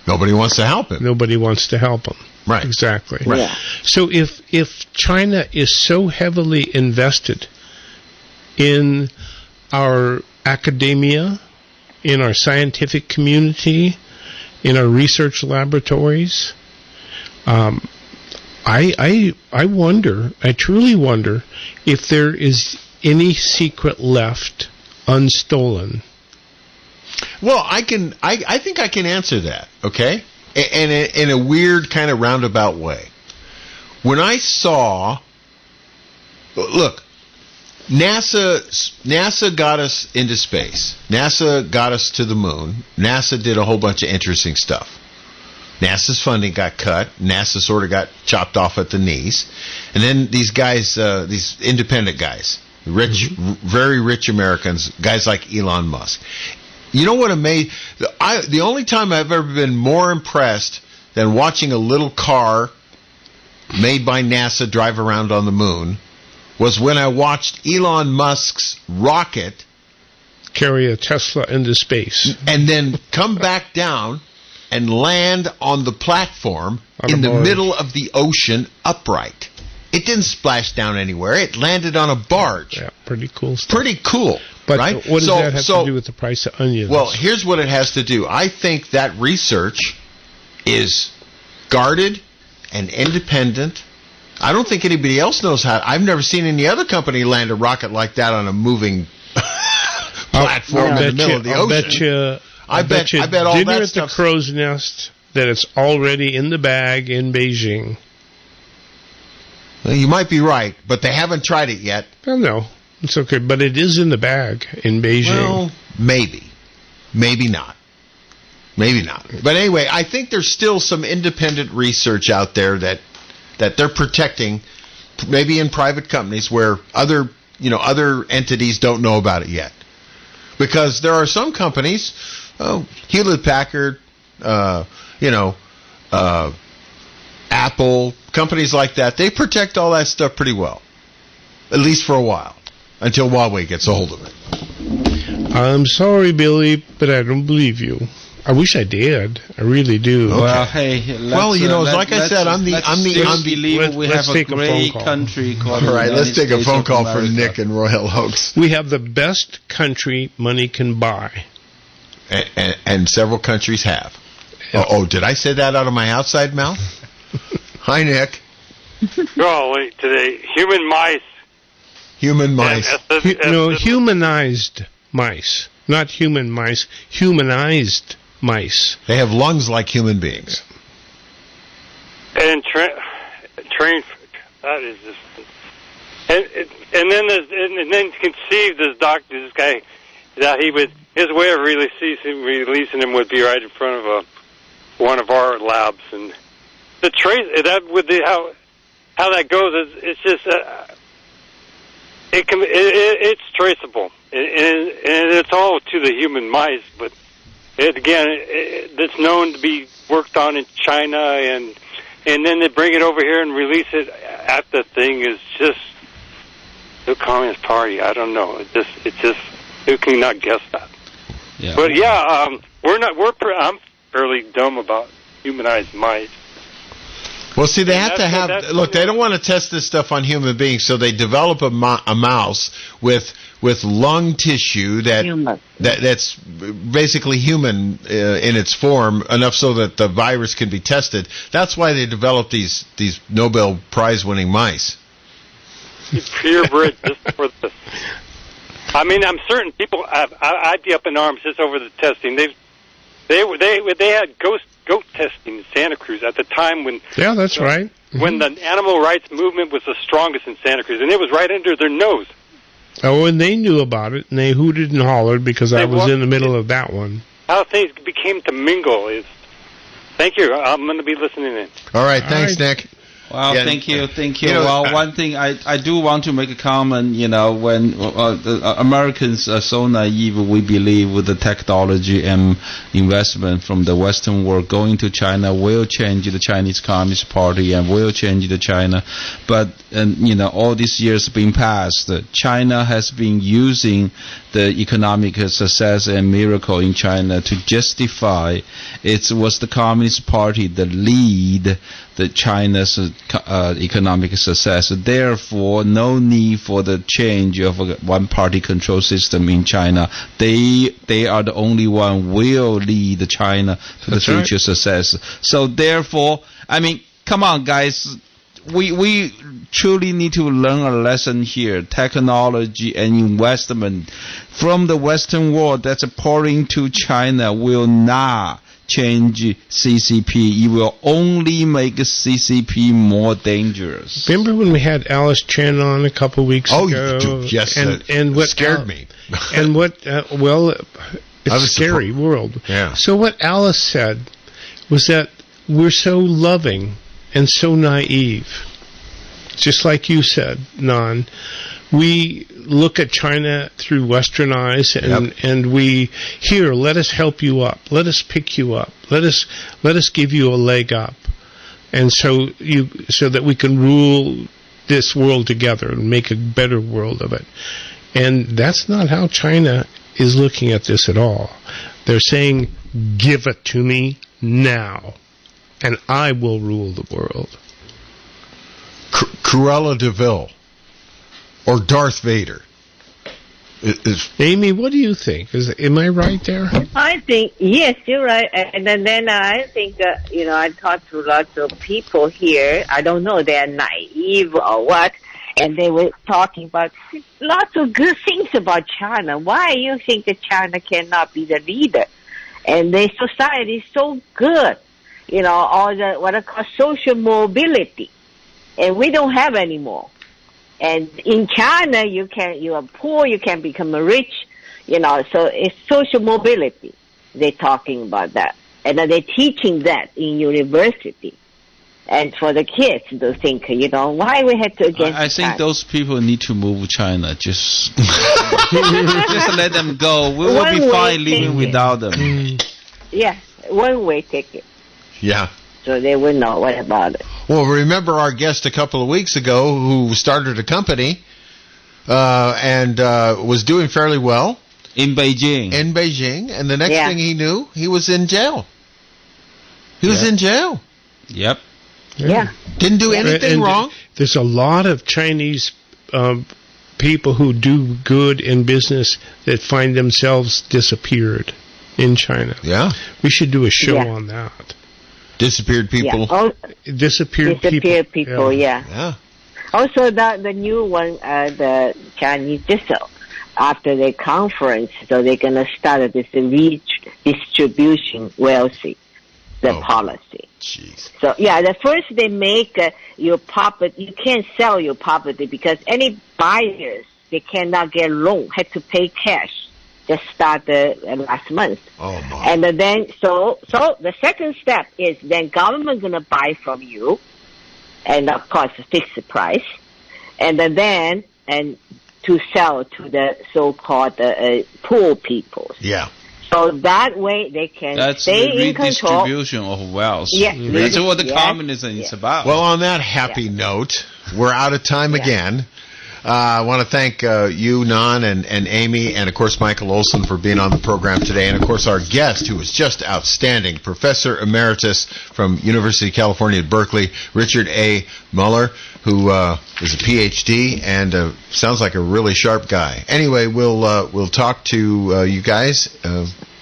Nobody wants to help him. Nobody wants to help him. Right. Exactly. Right. Yeah. So if China is so heavily invested in our academia, in our scientific community, in our research laboratories, I wonder, I truly wonder if there is any secret left unstolen. Well, I think I can answer that, okay? And in a weird kind of roundabout way. When I saw, look, NASA got us into space. NASA got us to the moon. NASA did a whole bunch of interesting stuff. NASA's funding got cut. NASA sort of got chopped off at the knees. And then these guys, these independent guys, rich, very rich Americans, guys like Elon Musk. You know what amazed? The only time I've ever been more impressed than watching a little car made by NASA drive around on the moon was when I watched Elon Musk's rocket carry a Tesla into space and then come back down and land on the platform in the middle of the ocean upright. It didn't splash down anywhere. It landed on a barge. Yeah, pretty cool stuff. Pretty cool. But right? what does that have to do with the price of onions? Well, here's what it has to do. I think that research is guarded and independent. I don't think anybody else knows how. I've never seen any other company land a rocket like that on a moving platform in the middle of the ocean. I bet you all dinner that at stuff. the Crow's Nest that it's already in the bag in Beijing. Well, you might be right, but they haven't tried it yet. Well, no, it's okay, but it is in the bag in Beijing. Well, maybe not. Maybe not. But anyway, I think there's still some independent research out there that they're protecting, maybe in private companies where other entities don't know about it yet. Because there are some companies, Hewlett-Packard, Apple, companies like that, they protect all that stuff pretty well. At least for a while. Until Huawei gets a hold of it. I'm sorry, Billy, but I don't believe you. I wish I did. I really do. Okay. Well, hey, like I said, I'm the believe we have a great country called All right, let's take a phone call America. from Nick in Royal Oaks. We have the best country money can buy. And several countries have. Did I say that out of my outside mouth? Hi, Nick. Golly, today, human mice. Human mice. Humanized mice. Not human mice, humanized mice. They have lungs like human beings. And trained. That is just. And then conceived this guy, that he would, his way of releasing him would be right in front of one of our labs, and the how that goes is it's just it's traceable. And it's all to the human mice, but it's known to be worked on in China, and then they bring it over here and release it at the thing is just the Communist Party. I don't know. It's just who can not guess that? Yeah. But I'm fairly dumb about humanized mice. Well, see, they have to have. Look, they don't want to test this stuff on human beings, so they develop a mouse with lung tissue that's basically human in its form, enough so that the virus can be tested. That's why they developed these Nobel Prize-winning mice. Purebred just for this. I mean, I'm certain people. I'd be up in arms just over the testing. They had goat testing in Santa Cruz at the time when. Yeah, that's right. When the animal rights movement was the strongest in Santa Cruz, and it was right under their nose. Oh, and they knew about it, and they hooted and hollered because I was in the middle of that one. How things became to mingle is. Thank you. I'm going to be listening in. All right. Thanks, Nick. Well, thank you. Well, one thing I do want to make a comment. When the Americans are so naive, we believe with the technology and investment from the Western world going to China will change the Chinese Communist Party and will change the China. But all these years being passed, China has been using the economic success and miracle in China to justify it was the Communist Party that lead the China's economic success. Therefore, no need for the change of a one-party control system in China. They are the only one will lead China to the future success. So therefore, I mean, come on, guys. We truly need to learn a lesson here. Technology and investment from the Western world that's pouring to China will not change CCP. It will only make CCP more dangerous. Remember when we had Alice Chen on a couple of weeks ago? Oh, yes. And what scared me. And what, it's a scary world. Yeah. So what Alice said was that we're so loving and so naive. Just like you said, Nan. We look at China through Western eyes, and we let us help you up, let us pick you up, let us give you a leg up, and so that we can rule this world together and make a better world of it. And that's not how China is looking at this at all. They're saying, "Give it to me now, and I will rule the world." Cruella de Vil. Or Darth Vader. Amy, what do you think? Am I right there? I think, yes, you're right. And then I think, I talked to lots of people here. I don't know they're naive or what. and they were talking about lots of good things about China. Why you think that China cannot be the leader? And their society is so good, all the what I call social mobility, and we don't have anymore. And in China, you are poor, you can become rich, so it's social mobility. They're talking about that. And they're teaching that in university. And for the kids to think, why we had to against I think those people need to move China. Just let them go. We will be fine living without them. Yeah, one-way ticket. Yeah. So they would know what about it. Well, remember our guest a couple of weeks ago who started a company and was doing fairly well. In Beijing. And the next thing he knew, he was in jail. He was in jail. Yep. Yeah. Didn't do anything wrong. There's a lot of Chinese people who do good in business that find themselves disappeared in China. Yeah. We should do a show on that. Disappeared people. Yeah. Oh, disappeared people, yeah. Also, the new one, the Chinese, just after the conference, so they're going to start this redistribution wealthy, policy. Jeez. So, the first they make your property, you can't sell your property because any buyers, they cannot get loan, had to pay cash. Just started last month. Oh my! And then so the second step is then government gonna buy from you, and of course fix the price, and then to sell to the so-called poor people. Yeah. So that way they can stay in control. Redistribution of wealth. Yeah. That's what the communism is about. Well, on that happy note, we're out of time again. I want to thank you, Nan, and Amy, and, of course, Michael Olson for being on the program today. And, of course, our guest, who was just outstanding, Professor Emeritus from University of California at Berkeley, Richard A. Muller, who is a Ph.D. and sounds like a really sharp guy. Anyway, we'll talk to you guys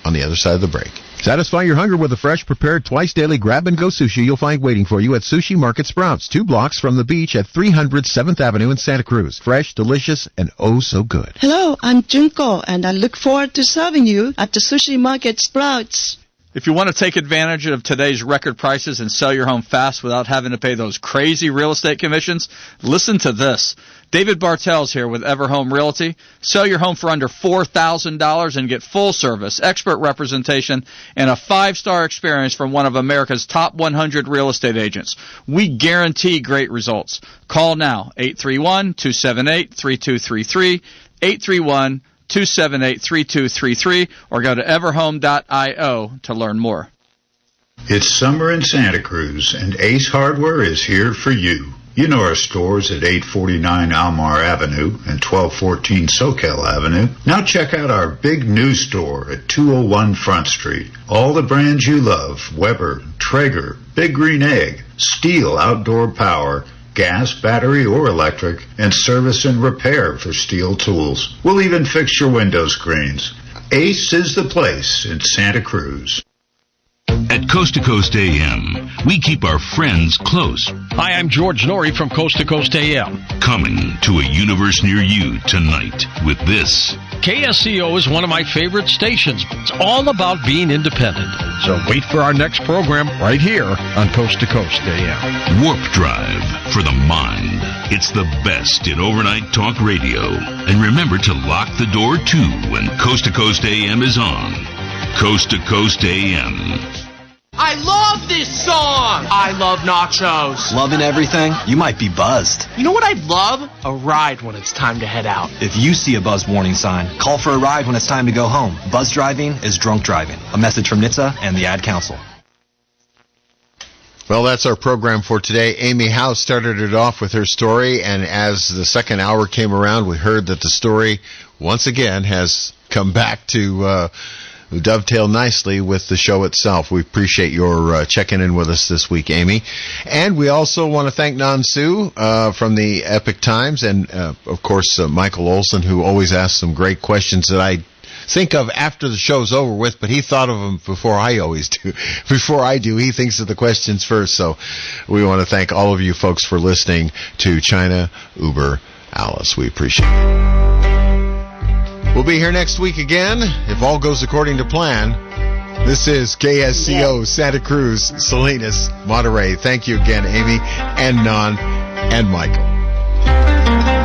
on the other side of the break. Satisfy your hunger with a fresh, prepared, twice-daily grab-and-go sushi you'll find waiting for you at Sushi Market Sprouts, 2 blocks from the beach at 300 7th Avenue in Santa Cruz. Fresh, delicious, and oh so good. Hello, I'm Junko, and I look forward to serving you at the Sushi Market Sprouts. If you want to take advantage of today's record prices and sell your home fast without having to pay those crazy real estate commissions, listen to this. David Bartels here with Everhome Realty. Sell your home for under $4,000 and get full service, expert representation, and a 5-star experience from one of America's top 100 real estate agents. We guarantee great results. Call now, 831-278-3233, 831-278-3233, or go to everhome.io to learn more. It's summer in Santa Cruz, and Ace Hardware is here for you. You know our stores at 849 Almar Avenue and 1214 Soquel Avenue. Now check out our big new store at 201 Front Street. All the brands you love, Weber, Traeger, Big Green Egg, Steel Outdoor Power, gas, battery, or electric, and service and repair for steel tools. We'll even fix your window screens. Ace is the place in Santa Cruz. At Coast to Coast AM, we keep our friends close. Hi, I'm George Norrie from Coast to Coast AM. Coming to a universe near you tonight with this. KSCO is one of my favorite stations. It's all about being independent. So wait for our next program right here on Coast to Coast AM. Warp Drive for the mind. It's the best in overnight talk radio. And remember to lock the door too when Coast to Coast AM is on. Coast to Coast AM. I love this song! I love nachos. Loving everything? You might be buzzed. You know what I'd love? A ride when it's time to head out. If you see a buzz warning sign, call for a ride when it's time to go home. Buzz driving is drunk driving. A message from NHTSA and the Ad Council. Well, that's our program for today. Amy House started it off with her story, and as the second hour came around, we heard that the story, once again, has come back to dovetail nicely with the show itself. We appreciate your checking in with us this week, Amy. And we also want to thank Nan Su from the Epic Times, and, of course, Michael Olson, who always asks some great questions that I think of after the show's over with, but he thought of them before I always do. Before I do, he thinks of the questions first. So we want to thank all of you folks for listening to China Uber Alice. We appreciate it. We'll be here next week again, if all goes according to plan. This is KSCO, Santa Cruz, Salinas, Monterey. Thank you again, Amy and Non and Michael.